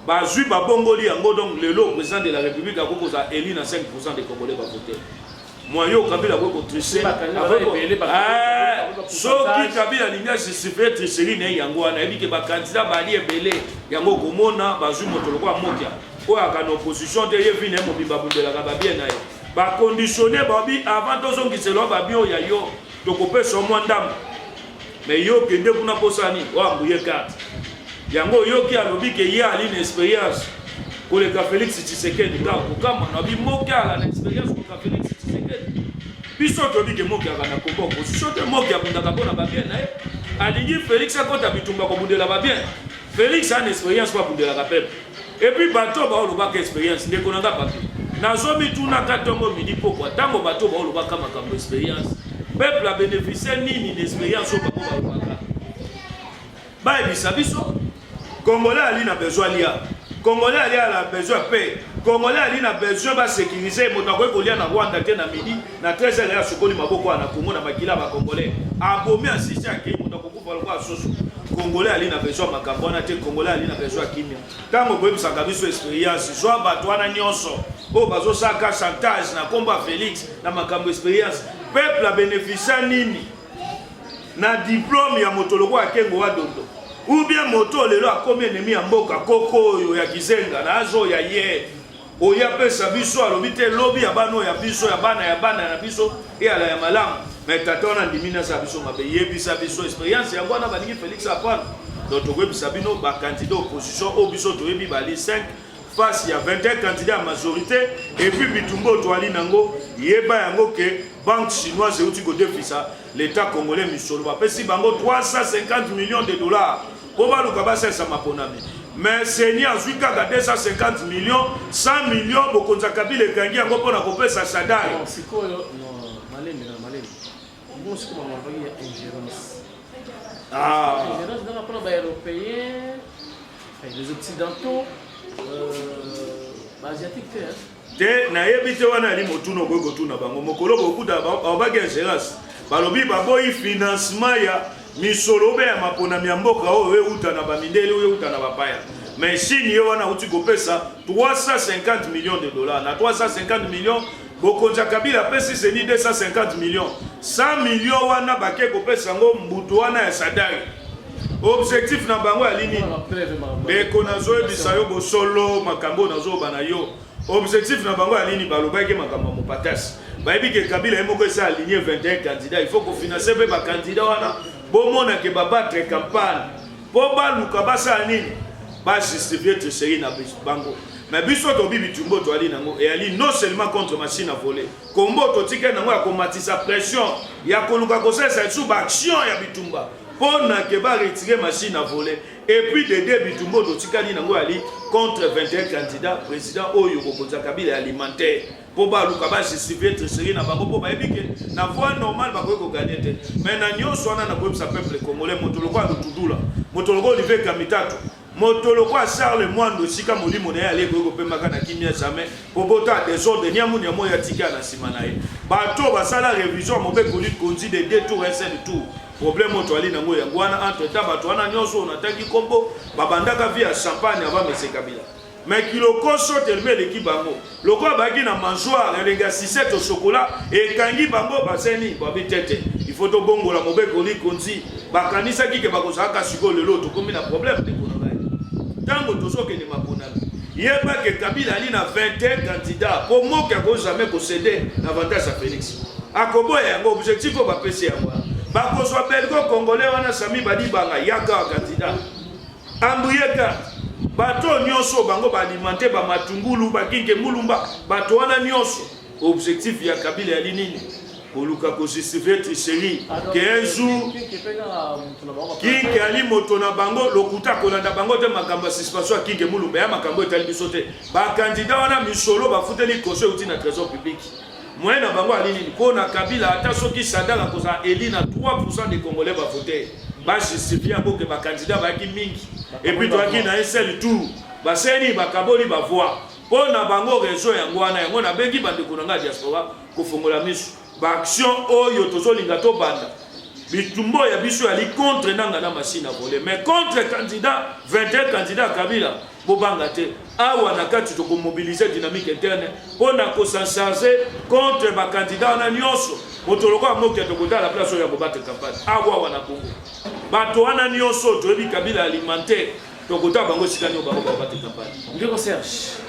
Bazui babongoli yango donc le président de la République a kokoza élu na 5% des Congolais va voter. Moi yo Kabila ko tricher soki Kabila linga justifier tricherie ne yango ana ebi ke ba candidat bali ebele yango komona bazui moto lokwa mokia o akana opposition te yevi ne mo bimba bundela ka babie na ye ba conditionner babi avant to zongi selo babi o ya yo to kopé so mwandam mais yo kende kuna posani o ambuye carte yango yo ki alobi ke ye ali une expérience pour le Félix Tshisekedi ka kama na bi mokia la expérience pour Félix biso tobi ke moki akana kombo opposition te moki abundaka mpona babien na ye alingi Félix akota bitumba kobundela babien Félix a une expérience kwa bundelaka peuple et puis bato baolobaka expérience ndeko nanga papi nazomitunaka ntongo midi pokwa ntango bato baolobaka makambo expérience peuple abénéficie nini na expérience oyo bango balobaka bayebisa biso Congolais ali na besoin lia Congolais ali a besoin paix Congolais ali na besoin ba sécuriser moto ko kolia na Rwanda te na midi na 13h ya sokoli maboko na Congo na makila ba Congolais abomi assisté ke moto ko kufa lokwa soso Congolais ali na besoin makambo na te Congolais ali na besoin kimia tango boyebisa kabiso expérience soit bato na nyonso o bazo saka chantage na komba Félix na makambo expérience peuple a bénéficié nini na diplôme ya moto lokwa kengo wa dondo ou bien moto lelo akomi ennemi ya mboka koko oyo ya kizenga na azo ya ye oya pesa biso alobi te lobi ya bano ya biso ya bana na biso e ala ya malamu mais tatona ndimina sa biso mabe yebisa biso expérience yango na balingi Félix apana donc toyebisa bino ba candidat opposition o biso toyebi bali 5 face ya 21 candidats à majorité et puis bitumbo toali nango yeba yango ke banque chinoise euti ko defisa l'état congolais misolo ba pesi bango 350 millions de dollars pour baluka ba sesa maponami mais seni azwi kaka 250 millions 100 millions bokonza Kabila ekangi yango mpona kopesa sadari sikoyo malende bon c'est comment on va dire ingérence ingérence dans la plan européen les occidentaux asiatique te na yebite wana ali motuno gogo tuna bango mokolo bokuta ba ingérence balobi baboyi financement ya misolobe ya mapona ya mboka oyo euta na bamindele oyo euta na bapaya mais Chine yo wana uti kopesa 350 millions de dollars na 350 millions bokonza Kabila pesi seni 250 millions 100 millions wana bake kopesa ngo mbutu wana ya sadari objectif na bango ya lini beko nazo ebisa yo bosolo makambo nazo bana yo objectif na bango ya lini balobaki makambo mopatasi bayebi ke Kabila moko esa aligné 21 candidats il faut ko financer be ba candidat wana bomona ke battre campagne po baluka basa nini ba justifier tricherie na bango mais biso to bibi tumbo to ali nango et ali non seulement contre machine à voler kombo to tika nango ya komatisa pression ya koluka kosesa sous action ya bitumba pona ke ba retirer machine à voler et puis de deux bitumbo to tika li nango ali contre 21 candidats président oyo bokonza Kabila alimentaire po baluka ba justifier tricherie na bango po ba ebike na voie normale ba ko gagner te mais na nyonso wana na ko sa peuple congolais motoloko alutudula motoloko Olivier Kamitatu motoloko Charles Mwando sika molimo na yale ko pemaka na kimia jamais po bota désordre nyamu nyamo ya tika na simana ye bato basala révision mobe kolit konzi de 2 tours et 5 tours problème oto ali nango yango wana entre temps bato wana nyonso onataki kombo babandaka via champagne avant monsieur Kabila mais kiloko sote eleki bango loko baki na mangeoire elenga 6 au chocolat et kangi bango baseni babi tete il faut to bongola mobe kolit konzi bakanisa kike bakozaka siko lelo to komi na problème de konanga tango tozoke ne maponami yeba ke Kabila ali na 21 candidats pour moka ko jamais concéder l'avantage à Félix akoboya yango objectif o bapesi yango bakozwa belgo congolais wana Sami Badibanga yaka candidat ambuyeka bato nyonso bango balimenter ba matungulu bakinke mulumba bato wana nyonso objectif ya Kabila ali nini koluka ko justifier tricherie que un jour kinke ali moto na bango lokuta kolanda bango te makambo suspension kinke mulumba ya makambo etali biso te ba candidat wana misolo bafuteli conseil uti na trésor public moyen na bango ali nini pona Kabila ata soki sadala koza eli na 3% des Congolais ba voter ba justifier que ba candidat ba ki mingi et puis toi qui na un seul tour ba seni ba kaboli ba voix pona bango réseau yango wana na bengi bande kunanga diaspora ko fongola misu ba action oyo tozolinga to banda bitumbo ya biso ali contre nanga na machine à voler mais contre candidat 21 candidats Kabila bobanga te awa na kati to mobiliser dynamique interne pona ko s'encharger contre ba candidat na nyonso motoloko mokia to kota la place ya bobate campagne awa wana Congo bato wana nyonso to bi Kabila alimentaire to kota bango sikani ba bobate campagne Ndeko Serge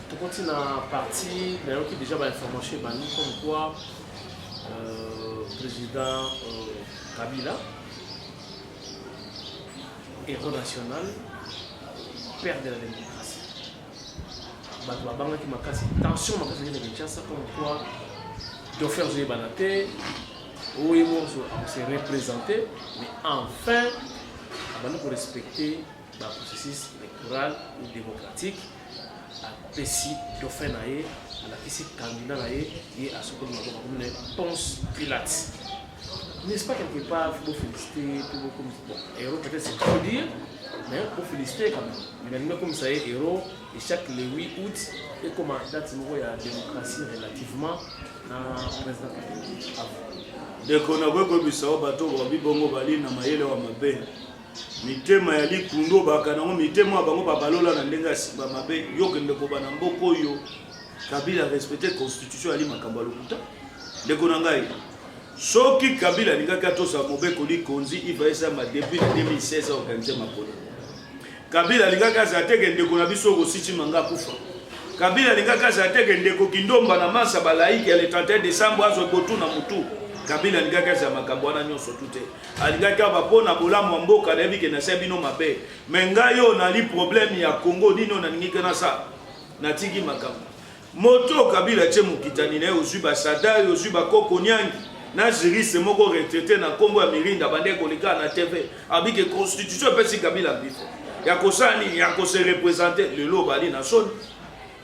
to continue na partie mais qui déjà ba information ba comme quoi président Kabila héros national père de la démocratie. Banga qui m'a cassé tension m'a cassé de Kinshasa comme quoi de faire jouer Banaté où ils vont se représenter mais enfin avant pour respecter le processus électoral ou démocratique à Pessi de faire naïe à la qui candidat naïe et à ce que nous avons comme une Ponce Pilate. N'est-ce pas quelque part, il faut féliciter tout le monde. Bon, héros peut-être c'est trop dire, mais il faut féliciter quand même. Mais maintenant comme ça est héros, et chaque le 8 août, et comme date il y a la démocratie relativement dans le président Kabila. Dès qu'on a vu que Bissau bateau Wabi Bongo Bali na mayele wa mabe. Mitema ya likundo bakana ngo mitema bango babalola na ndenga simba mabe yoke ndeko bana mboko yo. Kabila respecter constitution ali makambo lokuta. Dès qu'on a ngai soki Kabila lingaka tosa mobeko likonzi ivaisa ma depuis 2016 organiser mapona. Kabila lingaka zateke ndeko na biso ko siti manga kufa. Kabila lingaka zateke ndeko kindomba na masa balaiki ya le 31 décembre azo botu na mutu. Kabila lingaka za makambo na nyonso tute. Alingaka bapona bolamu mboka na bike na sebino mabe. Menga yo na li problème ya Congo dino na ningika na sa. Na tiki makambo. Moto Kabila chemu kitani na ozuba sadari ozuba koko nyangi. Na juriste moko retraité na kombo ya Mirinda bande kolika na TV abike constitution pesi Kabila bifo ya kosani ya ko se représenter le lobali na son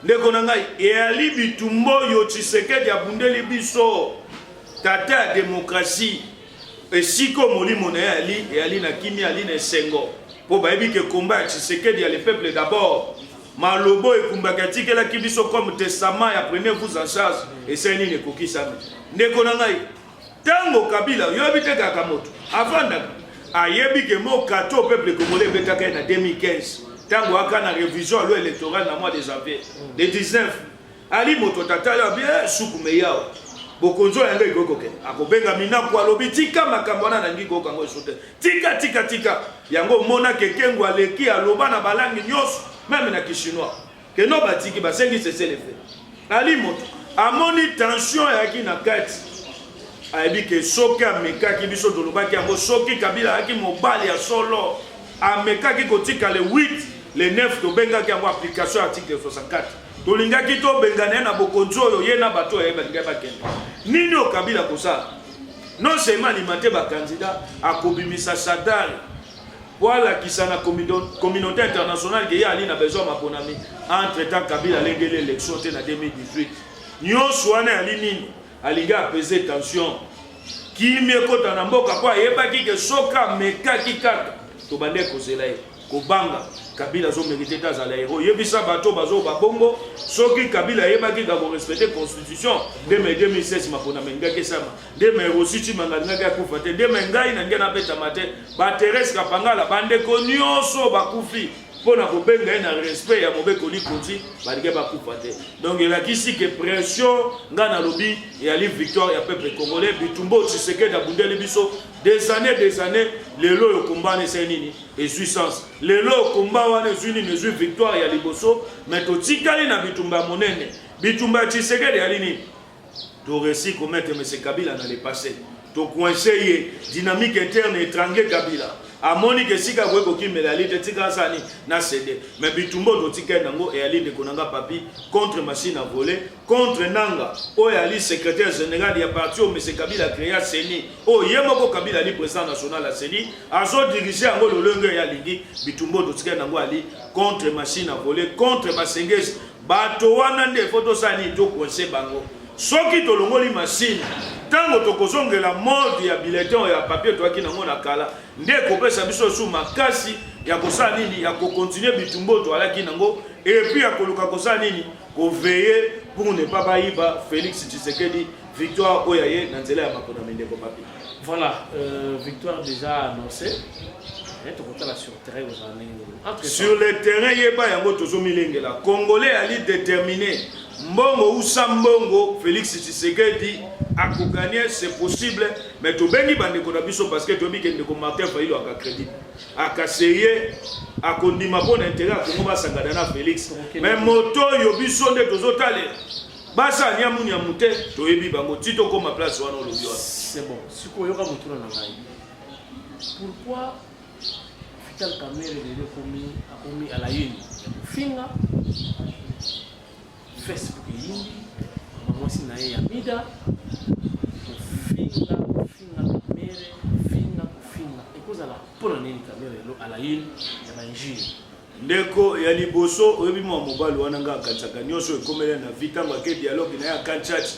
ndeko na ngai e ali bitumbo yo Tshisekedi ya bundeli biso tata ya démocratie esiko molimo na ali e ali na kimi ali na sengo po ba ebike combat ya Tshisekedi ya le peuple d'abord malobo ekumbaka tikela kibiso comme testament ya prenez-vous en charge et c'est nini kokisa ndeko na ngai tango Kabila yobite kaka moto afanda ayebi ke mo kato peuple congolais betaka na 2015 tango aka na révision loi électorale na mois de janvier de 19 ali moto tatala bien sukume yao bokonzo yanga ikokoke akobenga mina kwa lobi tika makambo na ngi ko kango sote tika yango mona kekengo aleki aloba na balangi nyos même na kishinois ke no batiki basengi cesser le fait ali moto amoni tension yaki na kati aibi ke soki amekaki biso tolobaki yango soki Kabila aki mobali ya solo amekaki kotika le 8 le 9 tobengaki yango application article 64 tolingaki tobengana na bokonzi oyo ye na bato balingai bakende nini o Kabila kosala non seulement alimenter bakandidat akobimisa sadari voilà qui sana communauté internationale ke ye ali na besoin maponami entre temps Kabila alengeli élection te na 2018 nyonso wana ali nini alinga apaiser tension kimi ekota na mboka kwa yebaki ke soka mekaki kaka to bande kozela ye kobanga Kabila zo mérité ta la héros yebisa bato bazo babongo soki Kabila yebaki ka ko respecter constitution de 2016 mapona menga ke sama de me rositi manganga ka kufa te de mengai na ngena beta mate ba Thérèse Kapangala bande ko nyonso bakufi pona ko benga na respect ya mobeko likonzi balige bakufa te donc il a kisi que pression ngana lobi et ali victoire ya peuple congolais bitumbo Tshisekedi abundeli biso des années les lots au combat ne c'est nini et puissance les lots au combat wana zuni ne zui victoire ya liboso mais to tikali na bitumba monene bitumba Tshisekedi ali ni to réussi commettre monsieur Kabila dans le passé to coincer dynamique interne étranger Kabila amoni ke sika kweko kimela lite tika sani na cédé mais bitumbo do tika nango et ali de konanga papi contre machine à voler contre nanga o ali secrétaire général ya parti o monsieur Kabila créa CENI o yemoko Kabila ali président national à CENI azo diriger ngo lolenge ya ligi bitumbo do tika nango ali contre machine à voler contre basengezi bato wana nde photo sani to conseil bango soki to longoli machine tango tokozongela mode ya bulletin ya papier toaki nango na kala nde kopesa biso su makasi ya kosala nini ya kocontinue bitumbo toalaki nango et puis ya koluka kosala nini koveiller pour ne pas bayiba Félix Tshisekedi victoire oyaye na nzela ya makona mendeko papier. Voilà, victoire déjà annoncée. Sur le terrain, il y a la Congolais ali déterminé. Mbongo ou Sambongo, Félix Tshisekedi a gagné, c'est possible. Mais tu bengi bande konabiso parce que tu as dit que Martin Fayulu a crédit. A cassé, a condimé bon intérêt à Kongo Sangadana Félix. Mais moto yobiso de tozotale. Basa nyamu nyamute, to yebi bango tito comme ma place wana olobio. C'est bon. Siko yoka mutuna na ngai. Pourquoi Vital Kamerhe a commis à la une Finga Facebook yindi mwasi na ya mida Finga Kamerhe Finga ekoza la pona nini Kamerhe à la une ya banjiri ndeko ya liboso oyebi mwa mobali wana nga kantsaka nyonso ekomela na vita mbake dialogue na ya kanchachi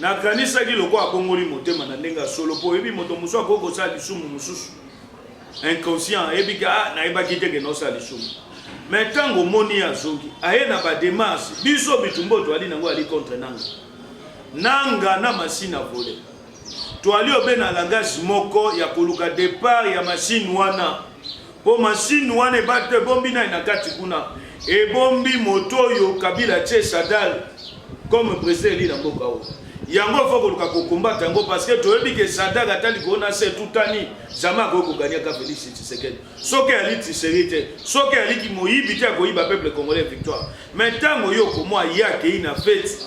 na kanisa ki loko abongoli motema na ndenga solo po oyebi moto muso akoko sa lisumu mususu inconscient ebika na ebaki teke no sa lisumu mais tango moni azongi aye na ba démarche biso bitumbo to ali nango ali contre nanga na machine à voler to ali obena langage moko ya koluka départ ya machine wana po machine wana bate bombi na inakati kuna e bombi moto yo Kabila tche Sadal comme président li na mboka o yango faut koluka ko combattre yango parce que to yebi ke Sadal atali ko na se tutani jamais ko gagner ka Félix Tshisekedi soki ali Tshisekedi soki ali ki moyibi te ko yiba peuple congolais victoire mais tango yo ko moi yake ina fête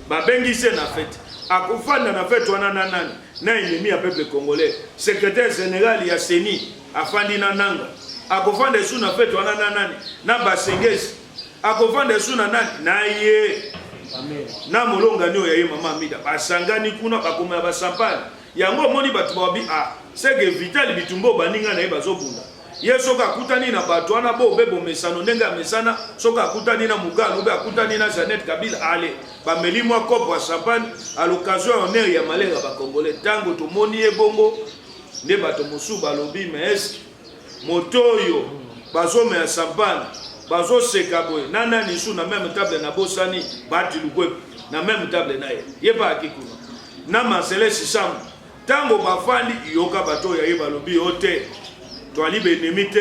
ba bengi se na fête akufanda na fête wana nani na ennemi ya peuple congolais secrétaire général ya CENI afandi na nanga akofanda su na fête wana nani na basengesi akofanda su na nani na ye na molonga nyo ya ye mama Amida basangani kuna bakoma basampani yango moni batu babi seke Vital bitumbo baninga na ye bazobunda ye soka akutani na bato wana bo bebo mesano ndenga mesana soka akutani na Mugalu be akutani na Janet Kabila ale bameli mwa kopo ya sampani à l'occasion honneur ya malenga ba congolais tango to moni ye bongo nde bato mosu balobi mais motoyo bazome ya sampani bazo seka boy nana nisu na même table na bosani bati lukwe na même table na ye ba akikuna na Marcel Sisam tango bafandi yoka bato ya ye balobi ote to ali benemi te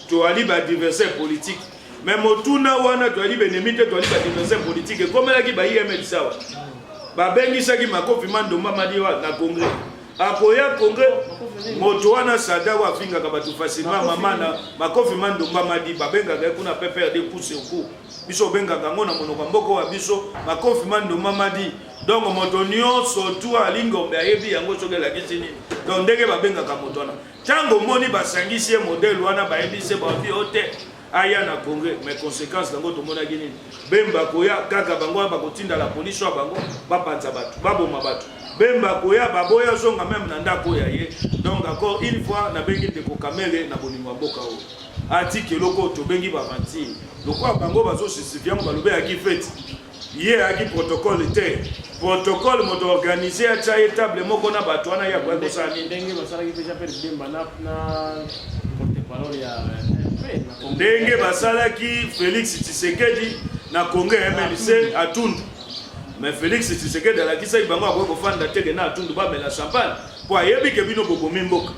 to ali ba adversaire politique mais motuna wana to ali benemi te to ali ba adversaire politique comme la ki ba IML sawa ba bengisa ki Makofi Mandomba madiwa na congrès akoya congrès moto wana sada wa finga ka batu facilement mama na Makofi Mandomba madi babenga ga kuna pepere de pousse ku biso benga ga ngona monoko mboko wa biso Makofi Mandomba madi donc moto nyonso tu alingombe ayebi yango sokela kisini donc ndenge babenga ka moto wana tango moni basangisi modèle wana bayebi se ba vi ote aya na congrès mais conséquences dango to mona gini bemba koya kaka bango ba kotinda la police wa bango ba panza batu baboma batu bemba koya baboya zonga même na ndako ya ye donc encore une fois na bengi de ko Kamerhe na bonimo mboka o atiki loko to bengi ba vanti lokwa bango bazo sisifiam balobe ya ki fête ye aki protocole te protocole moto organisé a cha table moko na bato wana ya kwa kosa ndenge basala ki déjà per bemba na porte parole ya ndenge basala ki Félix Tshisekedi na Congrès MLC atundu mais Félix Tshisekedi ala kisa ibango akwe kofanda teke na atundu ba mela champagne po ayebi ke bino bokomi mboka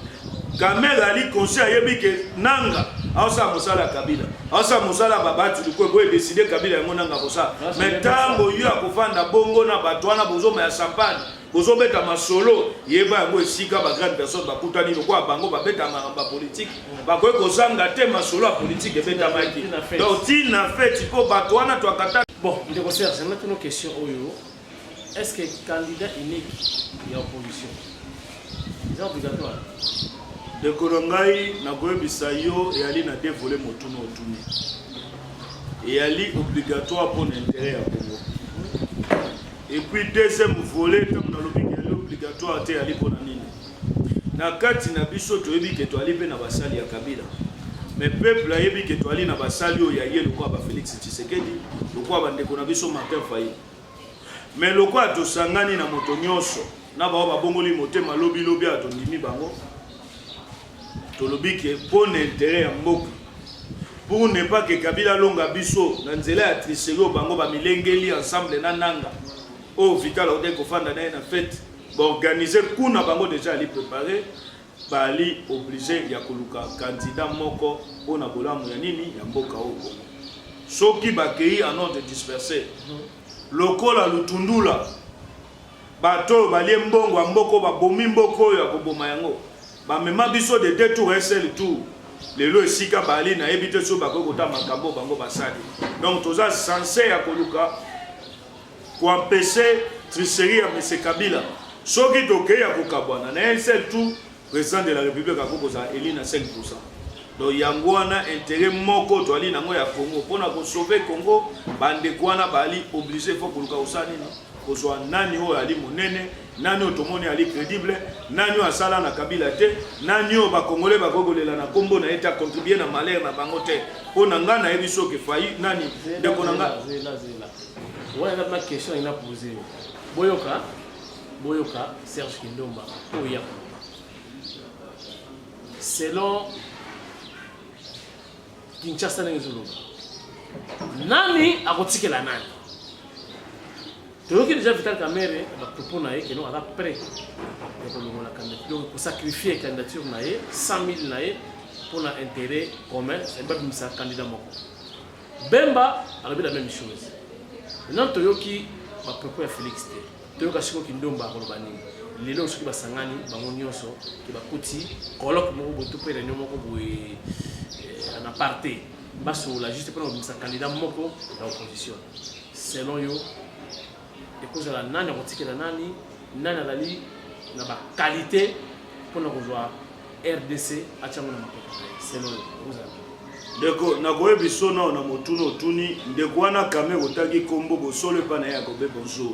Kamerhe ali conseil ayebi ke nanga aosa musala Kabila aosa musala babati lukwe boye décider Kabila yango nanga kosa mais tango yo akofanda bongo na bato wana bozoma ya champagne bozobeta masolo yeba yango esika ba grande personne bakutani lokwa bango babeta maramba politique bakoye kozanga te masolo ya politique ebeta maki donc tina fête po bato wana to akata. Bon, ndeko Serge, on a une question oyo. Est-ce que candidat unique et opposition c'est obligatoire? De Kolongai na koyebisa yo et ali na dévoler motuno otuni. Et ali obligatoire pour l'intérêt à Congo. Et puis deuxième volet comme dans l'obligation ali obligatoire te ali pour nini. Na kati na biso to yebi ke to ali pe na basali ya Kabila. Mais peuple a yebi ke to ali na basali o ya ye lokwa ba Félix Tshisekedi, lokwa ba ndeko na biso Martin Fayulu. mais lokwa to sangani na moto nyonso na ba bongoli motema lobi atondimi bango to lobi ke bon intérêt ya mboka pour ne pas que Kabila longa biso na nzela ya triserio bango ba milengeli ensemble na nanga o Vital Ode ko fanda na fête ba organiser kuna bango déjà ali préparer ba ali obligé ya koluka candidat moko pona bolamu ya nini ya mboka oko soki bakei en ordre dispersé lokola lutundula bato balie mbongo mboko babomi mboko ya koboma yango bamema biso de deux tours SL tour lelo esika bali na ebite so bakokota makambo bango basali donc toza censé ya koluka ko empêcher tricherie ya M. Kabila soki tokei ya kokabwana na SL tour président de la République akokoza elina 5%. Donc yango wana intérêt moko to ali nango ya Congo pona ko sauver Congo bande kwana bali obligé faut koluka osani no kozwa nani o ali monene nani o tomoni ali crédible nani o asala na Kabila te nani o ba congolais ba gogolela na kombo na eta contribuer na malheur na bango te pona nga na ebiso ke failli nani de konanga voilà ma question ina poser boyoka Serge Kindomba oya selon Kinshasa na ngizulu nani akotikela nani toyoki déjà Vital Kamerhe ba propos na ye que non ala prêt de kolongola candidature donc pour sacrifier candidature na ye 100 000 na ye pour un intérêt commun c'est pas comme ça candidat moko Bemba arabi la même chose maintenant toyoki ba propos ya Félix te toyoka siko Kindomba akoloba nini lelo soki basangani bango nyonso ki bakuti colloque moko boto pe réunion moko boye en aparté baso la juste pour sa candidat moko dans l'opposition selon yo et la nani akotikela nani alali na ba qualité pour na kozwa RDC achango na makoko selon yo deko na goye biso na motuno tuni ndeko wana kame otaki kombo bosolo pa na ya kobe bonjour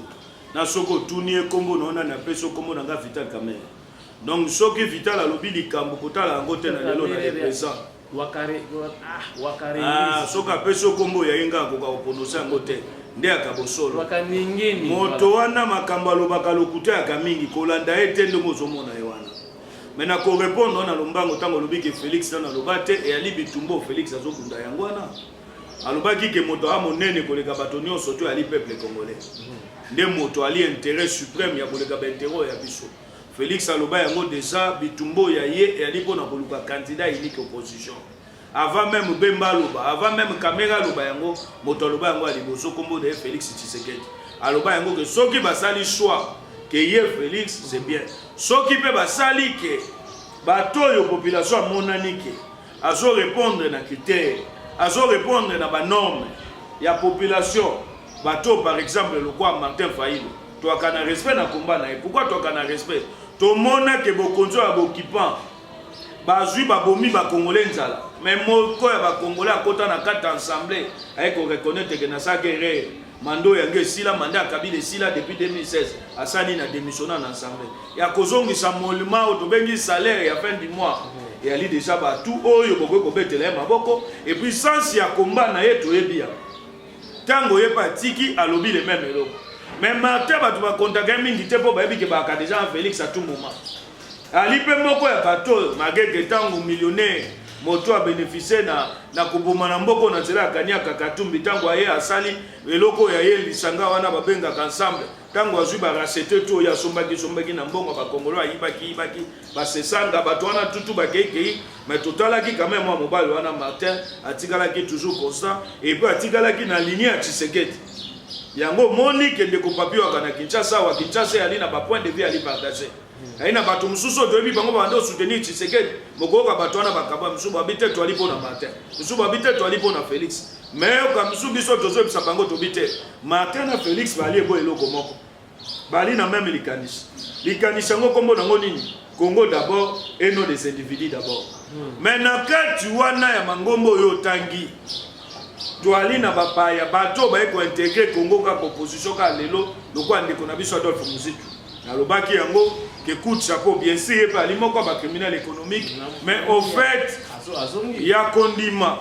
na soko tuni e kombo na peso kombo na nga Vital Kamerhe donc soki Vital alobi likambo kotala yango te na lelo na représent wakare soka peso kombo ya yenga ko ka oprononcer yango te nde akabosolo wakaningini moto wana makambo alobaka lokuta ya kamingi kolanda ete ndo mozomona ye wana mais na ko répondre na lombango tango lobi ke Félix na lobate et ali bitumbo Félix azokunda yango wana alobaki ke moto a monene koleka bato nyonso to ali peuple congolais nde moto ali intérêt suprême ya koleka ba intérêt ya biso Félix aloba yango déjà bitumbo ya ye et ali pona koluka candidat unique opposition avant même Bemba aloba avant même Kamera aloba yango moto aloba yango ali boso kombo de Félix Tshisekedi aloba yango que soki basali choix que ye Félix c'est bien soki pe basali que bato yo population monani ke azo répondre na critère azo répondre na ba norme ya population bato par exemple le quoi Martin Fayulu toi kana respect na combat na pourquoi toi kana respect to mona ke bokonzo ya bokipant bazui babomi ba congolais nzala mais moko ya ba congolais akota na kata ensemble ay ko reconnaître que na sa guerre mando ya ngesila manda Kabila sila depuis 2016 asani na démissionner na ensemble ya kozongisa molima o to bengi salaire ya fin du mois et ali déjà ba tout oyo boko ko betela maboko et puis sans ya combat na yeto ebia tango yepa tiki alobi le même eloko mais Martin ba tu ba contacter mingi te po ba yebi ke ba ka déjà Félix à tout moment ali pe moko ya bato magege tango millionnaire moto a bénéficié na kuboma na mboko na nzela kanya kakatumbi tango aye asali eloko ya ye lisanga wana babenga ensemble tango azui ba racete to ya sombaki na mbongo ba kongolo ayibaki ba sesanga bato wana tutu ba keke mais totalaki quand même mobile wana Martin atikalaki toujours constant et puis atikalaki na ligne ya Tshisekedi yango moni kende ko papier wa kana Kinshasa ali na ba point de vue ali partager aina bato mususu to ebi bango bando soutenir Tshisekedi mokoka bato wana bakaba mususu babite to alipo na Martin mususu babite to alipo na Félix mais ka mususu biso tozo bisa bango to bite Martin na Félix bali ebo eloko moko bali na même likanisha ngo kombo nango nini Congo d'abord et non des individus d'abord mais na kati wana ya mangombo yo tangi toali na bapaya bato ba ko intégrer Congo ka opposition ka lelo lokwa ndeko na biso Adolphe Muzitu alobaki yango que coûte chapeau bien sûr pas les moko ba criminel économique mais au fait il y a condiment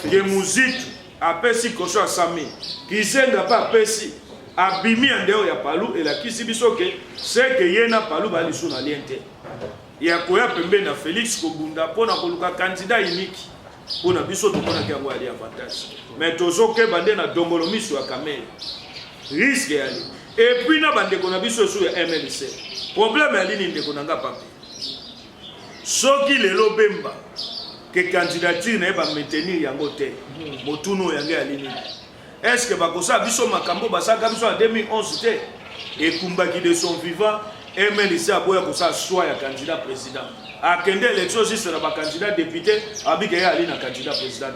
que Muzitu apesi koso asami kisenga pa apesi abimi andeo ya palu et la kisi bisoke c'est que yena palu bali sous na liente ya koya pembe na Félix Kobunda pona koluka candidat unique pona biso to pona ki ali avantage mais tozoke bande na dongolo miso ya kamel risque ali et puis na bande kona biso sous ya MLC problème ali ni ndeko nanga papi soki lelo bemba que candidature na ba maintenir yango te motuno yango ali ni est-ce que bakosa biso makambo basaka biso en 2011 te et kumbaki de son vivant MLC aboya kosa choix ya candidat président akende élection juste na ba candidat député abike ya ali na candidat président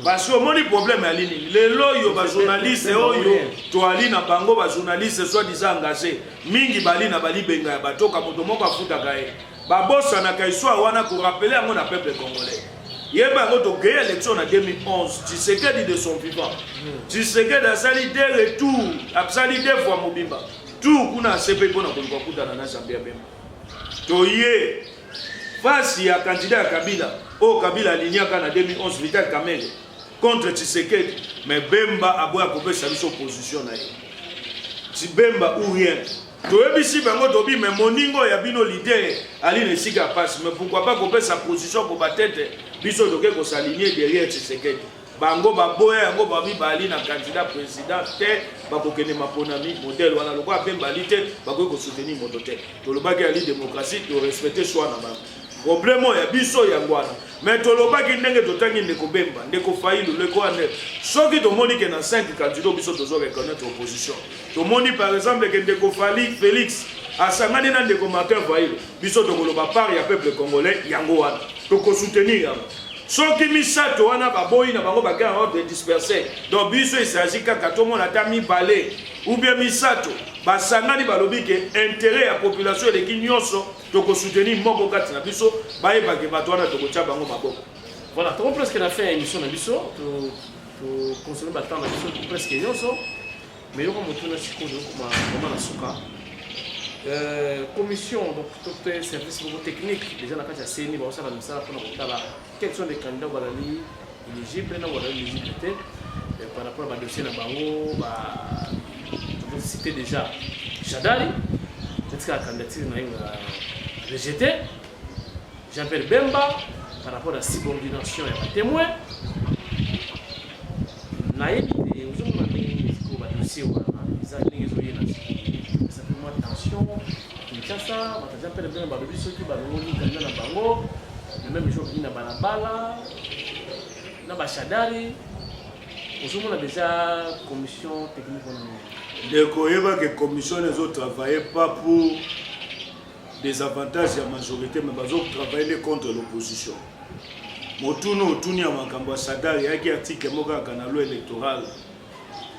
parce que moni problème ali ni lelo yo ba journaliste oyo to ali na bango ba journaliste soit disant engagé mingi bali na bali benga ya batoka moto moko afuta kae ba bossa na kai soit wana ko rappeler à mon peuple congolais. Yeba ngoto gagné l'élection en 2011, Tshisekedi de son vivant. Tshisekedi a sali deux retours, a sali deux fois Mobimba. Tout kuna CP pour na koluka na Zambia bemba. Toye face ya candidat Kabila, au Kabila alignaka na 2011 Vital Kamerhe contre Tshisekedi, mais Bemba aboya kopé sa opposition na ye. Bemba ou rien. Toyebisi bango tobi mais moningo ya bino leader ali ne sika passe mais pourquoi pas kopé sa position pour batete biso doke ko s'aligner derrière Tshisekedi bango baboya yango babi bali na candidat président te bakokene maponami modèle wana lokwa Bemba li te bakoki ko soutenir moto te tolobaki ali démocratie to respecter choix na bango problème ya biso yango wana mais tolobaki ndenge totangi ndeko Bemba ndeko Fayulu leko ane soki tomoni ke na 5 candidats biso tozo reconnaître opposition tomoni par exemple ke ndeko Félix asangani na ndeko Martin Fayulu biso tokoloba part ya peuple congolais yango wana toko soutenir yango soki misato wana baboyi na bango bakaya ordre dispersé donc biso il s'agit kaka tomona ta mibale ou bien misato basangani balobi ke intérêt ya population eleki nyonso toko soutenir moko kati na biso bayebake bato wana tokotia bango maboko. Voilà, tu presque la fin émission na biso to consommer battant na biso presque nyonso mais yoko motuna sikoyo kuma vraiment na suka commission donc tout service technique déjà na kati ya CENI ba osala misala pour na kotala quels sont les candidats balali éligibles na wala éligibilité par rapport à dossier na bango ba je citer déjà Chadali peut-être que la candidature na rejeté Jean-Pierre Bemba par rapport à la subordination et à témoin naïb et aux hommes qui dossier ça fait tension Kinshasa Jean-Pierre Bemba babi soki balongoli candidat na bango le même jour na balabala na ba Chadali on a déjà commission technique de koyeba que commission les autres travaillent pas pour des avantages à la majorité mais ils ont travaillé contre l'opposition. Motuno otuni ya makambo Sadar yaki article moka kana loi électorale.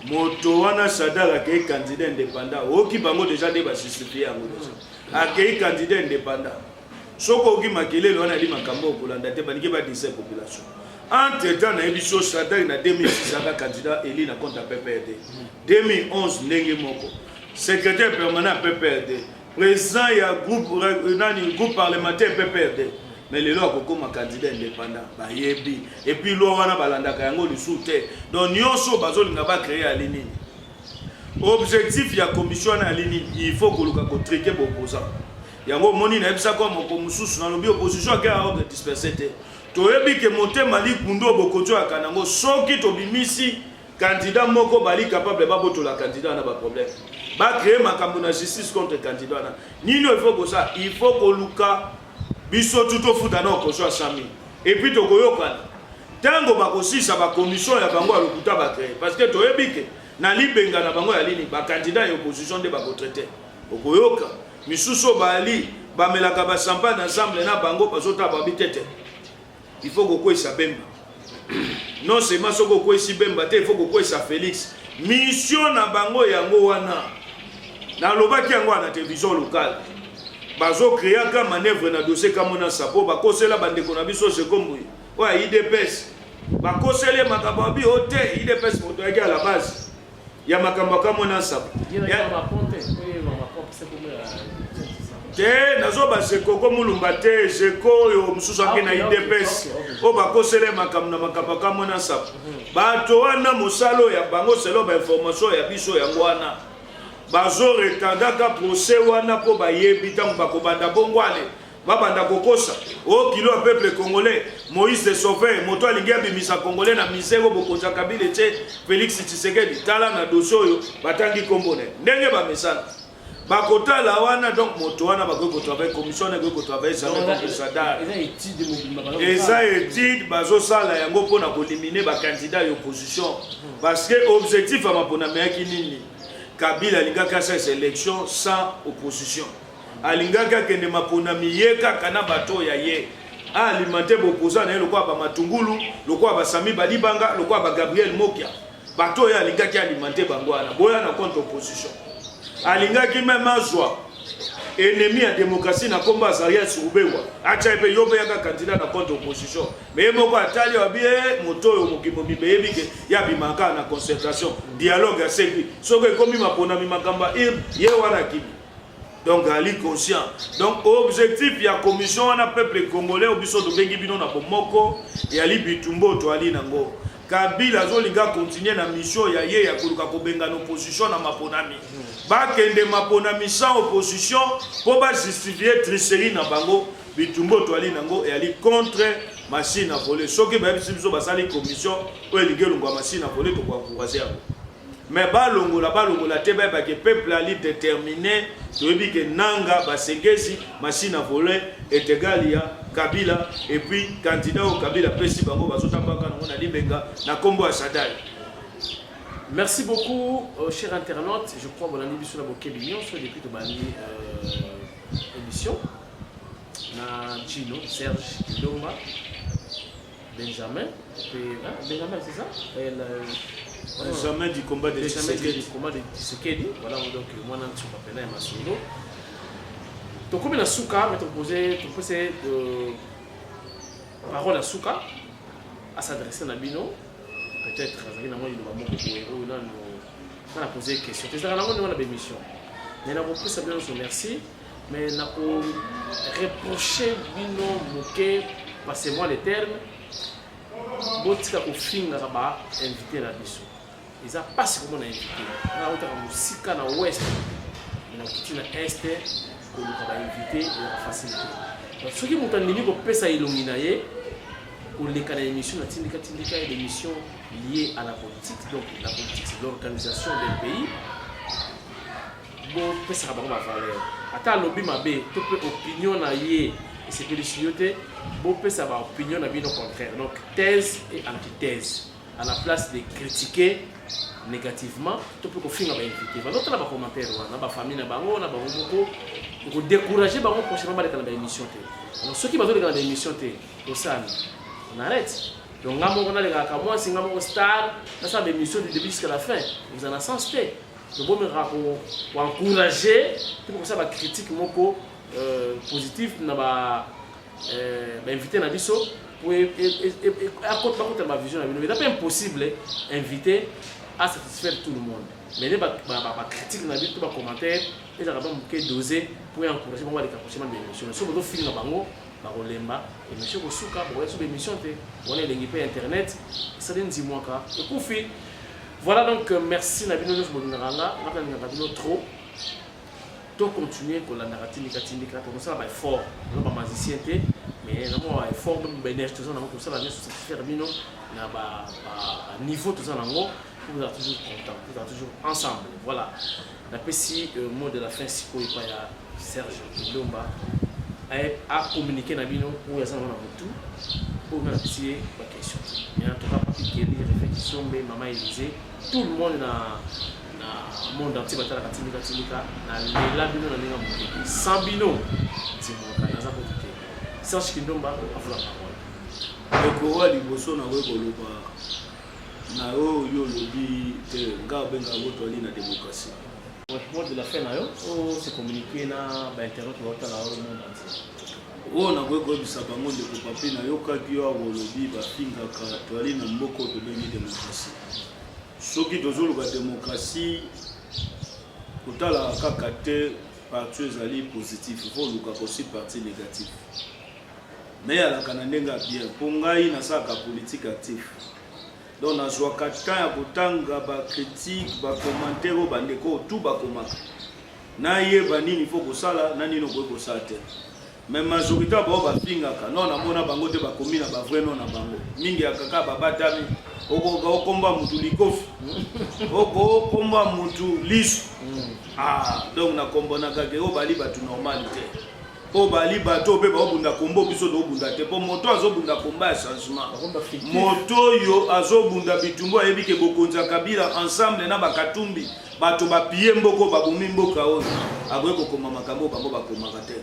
Moto wana Sadar akei candidat indépendant. Oki bango déjà de ba justifier yango déjà. Akei candidat indépendant. Soko oki makelele wana li makambo kolanda te baniki ba dise population. Entre-temps, na ebiso Sadar na 2006 aka candidat élu na compte à PPRD. 2011 ndenge moko. Secrétaire permanent PPRD. Président ya groupe parlementaire PPRD. Mais les lois comme un candidat indépendant ba yebi et puis loi wana balandaka yango lisute. Donc nyonso bazolinga ba créer à ligne. Objectif ya commission na ligne, il faut que luka ko triquer opposant. Yango moni na ebisa ko moko mususu na lobi opposition ka ordre dispersé te. Toyebi ke monter mali kundo bokoto ya kanango soki to bimisi candidat moko bali capable ba boto la candidat na ba problème. Ba créer makambo na justice contre candidat na. Nino il faut que ça, il faut que luka biso tuto futa na ko so sami. Et puis to koyoka. Tango ba kosisa ba commission ya bango ya lokuta ba créer parce que toyebi ke na libenga na bango ya lini ba candidat ya opposition de ba ko traiter. Okoyoka misuso bali ba melaka ba champagne ensemble na bango bazota ba bitete. Il faut que ça Bemba. Non seulement ce que Bemba, il faut que ça Félix. Mission na bango yango wana. Na lobaki yango na télévision locale. Bazo créer ka manœuvre na dossier comme na sapo ba kosela bande ko na biso se komboyi. Wa IDPS. Ba kosele makamba bi hotel IDPS moto yaki à la base. Ya makamba kama na sapo. Ya ba ponte, ma ponte te nazo ba seko ko mulumba te seko yo mususu ake na IDPS o ba kosele makamna makapaka mona sapo bato wana musalo ya bango selo ba information ya biso ya ngwana bazo retardaka procès wana po bayebi tango bakobanda bongo ale babanda kokosa o kilo ya peuple congolais Moïse de Sauvé moto alingi abimisa congolais na misero bokonza Kabila te Félix Tshisekedi tala na dossier oyo batangi kombone ndenge bamesana bakotala wana donc moto wana bakoki travailler commission na koki travailler jamais contre Sadar eza étude bazosala yango mpona koliminer bakandidat ya opposition parce que objectif ya maponami yaki nini Kabila alingaki asala élection sans opposition alingaki akende maponami ye kaka na bato ya ye alimenter bopoza na ye lokola bamatungulu lokola basami balibanga lokola bagabriel mokia bato ya alingaki alimenter bango wana boya na contre opposition alingaki même azwa ennemi ya démocratie na komba Azaria Surubewa acha pe yobe yaka candidat na contre opposition mais moko atali obie moto yo mokimo bibeyebi ke ya bimaka na concertation dialogue ya segui soko ekomi maponami makamba ye wana kimi donc ali conscient donc objectif ya commission wana peuple congolais obiso to bengi bino na bomoko ya libitumbo to ali nango Kabila zolinga continuer na mission ya ye ya koluka kobenga na opposition na maponami bakende maponami sans opposition po ba justifier tricherie na bango bitumbo to ali nango et ali contre machine à voler soki ba biso basali commission o elingelungwa machine à voler to kwa kuwasia mais balongola te ba ke peuple ali déterminé to ebi ke nanga basengezi machine à voler est égal ya Kabila et puis candidat au Kabila pesi bango bazotambaka na libenga na kombo ya Sadari. Merci beaucoup, chers internautes. Je crois que vous avez vu sur la bouquet mignon, sur depuis de bani émission. Na Gino, Serge, Loma, Benjamin, Benjamin, c'est ça? Benjamin du combat de Tshisekedi. Voilà, donc moi, je suis pas pénal, Masolo. Donc, comme il a Souka, mais tu posais de parole à Souka, à s'adresser à Bino. Peut-être on a posé des questions. C'est ça qu'on a émission. Mais on a repris ça bien merci. Mais on a reproché Bino Moké, passez-moi les termes. Botika au fin on a invité la biso. Ils a pas ce qu'on a invité. On a autant musika na ouest. On a quitté na est qu'on a invité et la facilité. Donc ceux qui m'ont entendu ko pesa illuminaye pour les canaux d'émission, l'émission liée à la politique. Donc la politique c'est l'organisation d'un pays. Bon, ça va avoir valeur. Attends, lobby mabé, tu peux opinion na yé et c'est que les chiotés. Bon, ça va opinion na bien au contraire. Donc thèse et antithèse. À la place de critiquer négativement, tu peux finir à inviter. Alors tu as des commentaires, na ba famille na bango, na ba moko, pour décourager bango prochainement dans la émission. Alors ceux qui vont dans l'émission au SAN. On arrête. Donc, on a les gars comme moi, c'est un star, ça des émissions du début jusqu'à la fin. Vous en avez sens fait. Donc, pour encourager, pour ça, la critique positive, on va inviter Nabiso pour accompagner ma vision. Il n'est pas impossible d'inviter à satisfaire tout le monde. Mais les critiques, les commentaires, les gens qui doser pour encourager les rapprochements de l'émission. Si vous avez un bango, barolemba et monsieur Kosuka pour sur l'émission on est l'équipe internet ça donne 10 mois car et puis voilà donc merci Nabino nous boniranga Nabino trop to continuer pour la narrative négative pour ça va fort non pas magicien mais non fort même bénéfice tout ça non tout ça la sur satisfaire Nabino na ba niveau tout ça nango vous êtes toujours content vous êtes toujours ensemble voilà d'après si mot de la fin si quoi il y a Serge Lomba à communiquer na bino pour ya sana na mutu pour na pitié pas question mais en tout cas pas qu'il y ait réflexion mais maman Élysée tout le monde na monde entier batala katimika na lela bino na ninga mutu sans bino timoka na za côté Serge Kindomba afula parole ko wali boso na we koloba na yo lobi te nga benga woto ali na démocratie. Le mot de la fin, c'est communiquer na internet ou autre là au monde entier. Oh na kwa bisa bango de papi na yoka kiyo wolobi ba finga ka twali na mboko to bengi démocratie. Soki tozolo ka démocratie kotala kaka te parti ezali positif, il faut luka aussi parti négatif. Mais ala kana ndenga bien. Pour ngai na saka politique actif. donc nazwaka temps ya kotanga bacritique bacommentaire oyo bandeko tout bakomaka nayeba nini faut kosala na nini okoki kosala te mais majorité bao bafingaka non namona bango te bakomi na bavrai non na bango mingi ya kaka babatami okomba mutu likofi okomba mutu lisu donc nakombonaka ke oyo bali bato normal te po bali bato pe baobunda kombo biso dobunda te po moto azobunda komba ya changement moto oyo azobunda bitumbu ayebi ke bokonza kabila ensemble na bakatumbi bato bapiye mboko babomi mboka oyo akoki kokoma makambo bango bakomaka te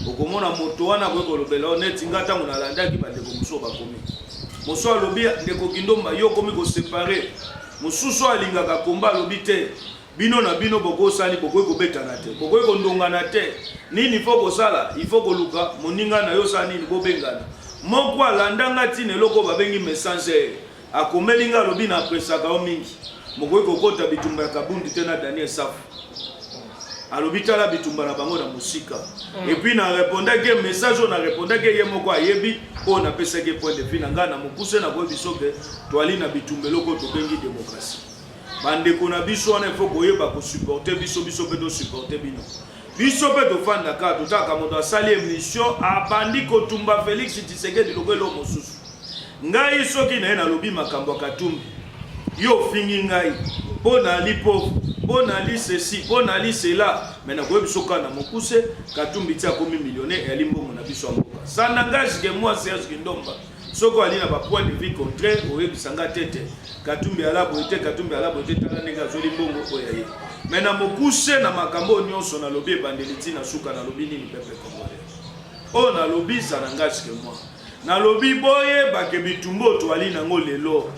okomona moto wana akoki kolobela o neti nga ntango nalandaki bandeko mosusu bakomi mosusu alobi ndeko Kindomba yo komi kosepare mosusu alingaka komba alobi te bino na bino bokosali bokoki kobetana te bokoki kondongana te nini fo kosala ifo koluka moninga na yo sala nini bobengana moko alandanga ntina eloko babengi messenger akomeli nga alobi na apresaka yo mingi mokoki kokota bitumba ya kabundi te na Daniel Safu alobi tala bitumba na bango na musika et puis na répondaki message oyo na répondaki ye moko ayebi oyo napesaki point de vue na ngai na mokuse na koyebi soki toali na bitumba eloko tobengi démocratie bandeko na biso wana ifo koyeba kosupporte biso mpe tosupporte bino biso mpe tofandaka totaka moto asali émission abandi kotumba Félix Tshisekedi loko elo mosusu ngai soki na ye nalobi makambo ya Katumbi yo fingi ngai mpo nali pauvre mpo nali ceci mpo nali cela me nakoyebi soka na mokuse Katumbi ti akomi millionnaire eyali mbongo na biso ya mboka ça n'engage que moi Serge Kindomba soko ali na bapoint de vue contraire oyebisanga tete Katumbi alabo ete Katumbi alabo ete tala ndenge azoli mbongo oyo ye me na mokuse na makambo nyonso nalobi ebandeli ntina suka nalobi nini peuple congolais oyo nalobi ça n'engage que moi nalobi boyebake bitumba toali nango lelo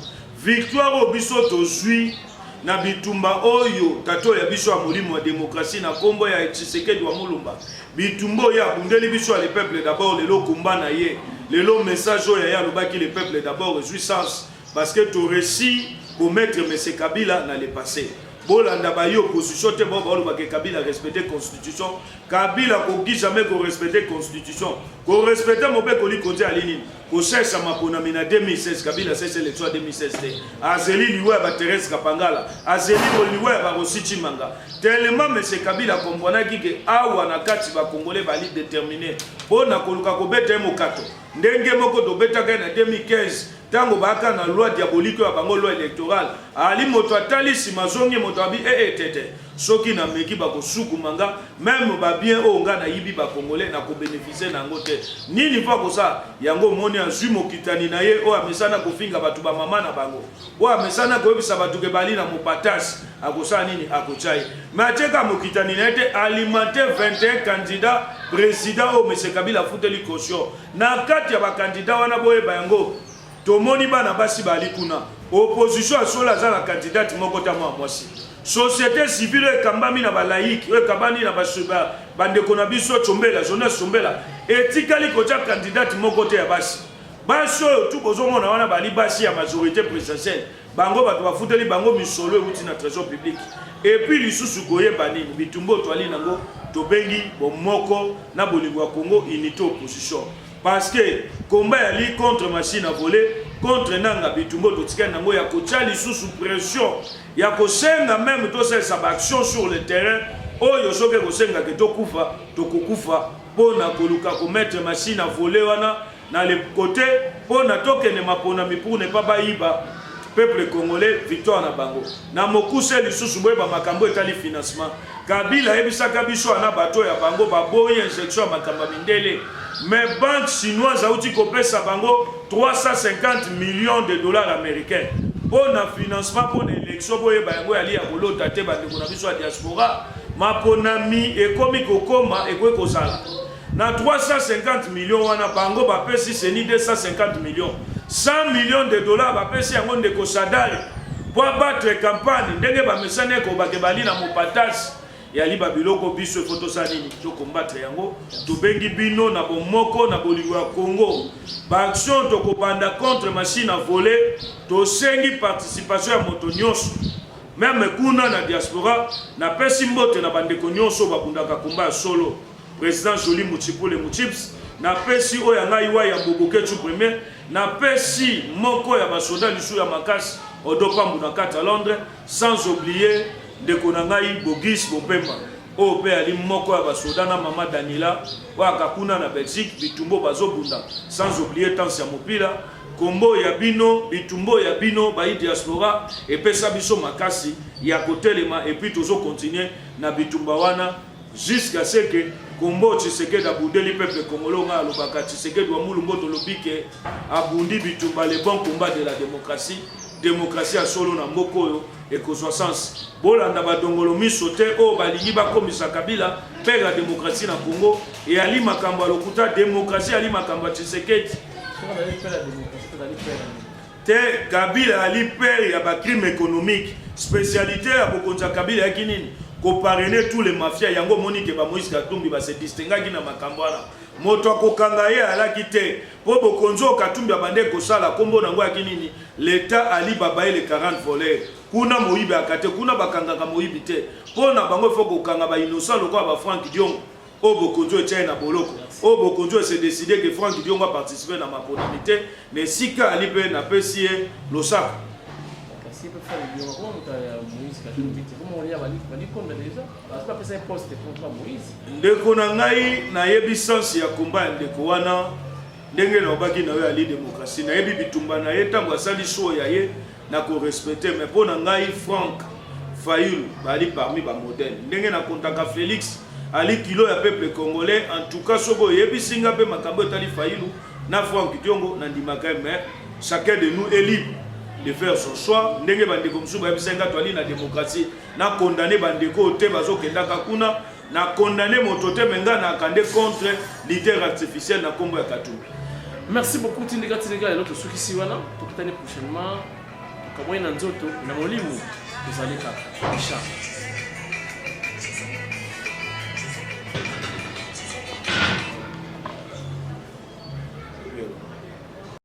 victoire oyo biso tozwi na bitumba oyo tato ya biso ya molimo wa démocratie na kombo ya Tshisekedi wa Mulumba bitumba oyo abundeli biso ya le peuple d'abord lelo kumba na ye lelo message oyo ya lobaki le peuple d'abord jouissance parce que tu réussi pour mettre M. Kabila dans le passé bolanda ba yo opposition te bo ba ke Kabila respecter constitution Kabila ko ki jamais ko respecter constitution ko respecter mo be ko li côté alini ko cherche mapona mina 2016 Kabila c'est l'élection 2016 azeli liwe ba Thérèse Kapangala azeli liwe ba Rositi Manga tellement M. Kabila kompona ki ke awa na kati ba congolais ba li déterminer bona ko luka ko beta mo kato ndenge moko do beta na 2015 tango baka na loi diabolique ya bango loi électorale ali moto atali simazongi moto abi tete soki na meki bako suku manga même ba bien o nga na yibi ba congolais na ko bénéficier na ngote nini fa ko sa yango moni azui mokitani na ye o amesana ko finga batu ba mama na bango o amesana ko yebisa batu ke bali na mopatasi akosa nini akochai mateka mokitani na ete alimenter 21 candidats président o M. Kabila futeli caution na kati ya ba candidat wana boye ba yango tomoni bana basi bali kuna opposition asola za la candidate moko ta mwa mwasi société civile ekambami na balaiki ekabani na basuba bandeko na biso chombela journée chombela etikali koja candidate moko te ya basi basi oyo tu kozomona wana bali basi ya majorité présidentielle bango bato bafuteli bango misolo euti na trésor public et puis lisusu koyeba nini bitumbo toali nango tobengi bomoko na bolingo ya Congo unité opposition parce que combat yali contre machine à voler contre nanga bitumbo totika nango ya kochali sous pression ya kosenga même to sa action sur le terrain oyo soke kosenga ke tokufa tokokufa pona koluka ko mettre machine à voler wana na le côté pona tokene mapona mi pour ne pas baïba peuple congolais victoire na bango na mokuse lisusu boye ba makambo etali financement Kabila ebisaka biso na bato ya bango baboye injection makambo mindele mais banque chinoise a outi kopesa bango 350 millions de dollars américains pour na financement pour l'élection boye bango yali ya kolota te bandeko na biso ya diaspora maponami ekomi kokoma ekwe kozala na 350 millions wana bango bapesi seni 250 millions 100 millions de dollars bapesi yango ndeko Sadari pour battre campagne ndenge bamesane ko bakebali na mopatasi yali babiloko biso photo sanini to combattre yango to bengi bino na bomoko na bolingo ya Congo ba action to kobanda contre machine à voler to sengi participation ya moto nyonso même kuna na diaspora na pesi mbote na bandeko nyonso bakundaka komba solo président Joli Muchipule Muchips na pesi oya ngai wa ya Boboketu premier na pesi moko ya basoda lisu ya makasi Odopambu na kata Londres, sans oublier de Konangai Bogis Bopemba. O pe ali moko ya basoda na mama Daniela wa kakuna na Belgique bitumbo bazobunda, sans oublier Tansi ya Mopila kombo ya bino bitumbo ya bino ba diaspora epesa biso makasi ya kotelema et puis tozo continuer na bitumba wana jusqu'à ce que kombo Tshisekedi abundeli peuple congolais nga alobaka Tshisekedi wa mulumbo tolobike abundi bitumba le bon combat de la démocratie à solo na mboko oyo ekozwa sens bolanda badongolo miso te o balingi bakomisa Kabila pe la démocratie na Congo et ali makambo ya lokuta démocratie ali makambo ya Tshisekedi te Kabila ali père ya ba crime économique spécialité ya bokonza Kabila ya kinini ko parrainer tous les mafias yango monique ba Moïse Katumbi ba se distingaki na makambo wana moto akokanga ye alaki te po bokonzo Katumbi abande kosala kombo nango ya kinini l'état ali babaye les 40 voleurs kuna moyibi akate kuna bakangaka moyibi te pona bango faut kokanga ba innocent lokwa ba Frank Diongo o bokonzo etchai na boloko o bokonzo se décider que Frank Diongo va participer na maponamité mais sika ali pe na pesi losaka si peut faire le comment Moïse Katumbi comment on y a bali comme déjà parce que c'est un poste contre Moïse ndeko na ngai na yebi sens ya combat ndeko wana ndenge na obaki na yo ali démocratie na yebi bitumba na ye tango asali show ya ye na ko respecter mais pona ngai Frank Fayulu bali parmi ba modèle ndenge na kontaka Félix ali kilo ya peuple congolais en tout cas soko yebi singa pe makambo etali Fayulu na Frank Diongo na ndimaka mais chacun de nous est libre de faire son choix ndenge bandeko msuba yebi singa twali na démocratie na condamner bandeko te bazokendaka kuna na condamner moto te menga na kande contre l'idée artificielle na kombo ya Katumbi. Merci beaucoup Tindika Tindika et l'autre Soukisi wana tokutane prochainement tukamwe na nzoto na molimo tozali kaka. Inch'Allah.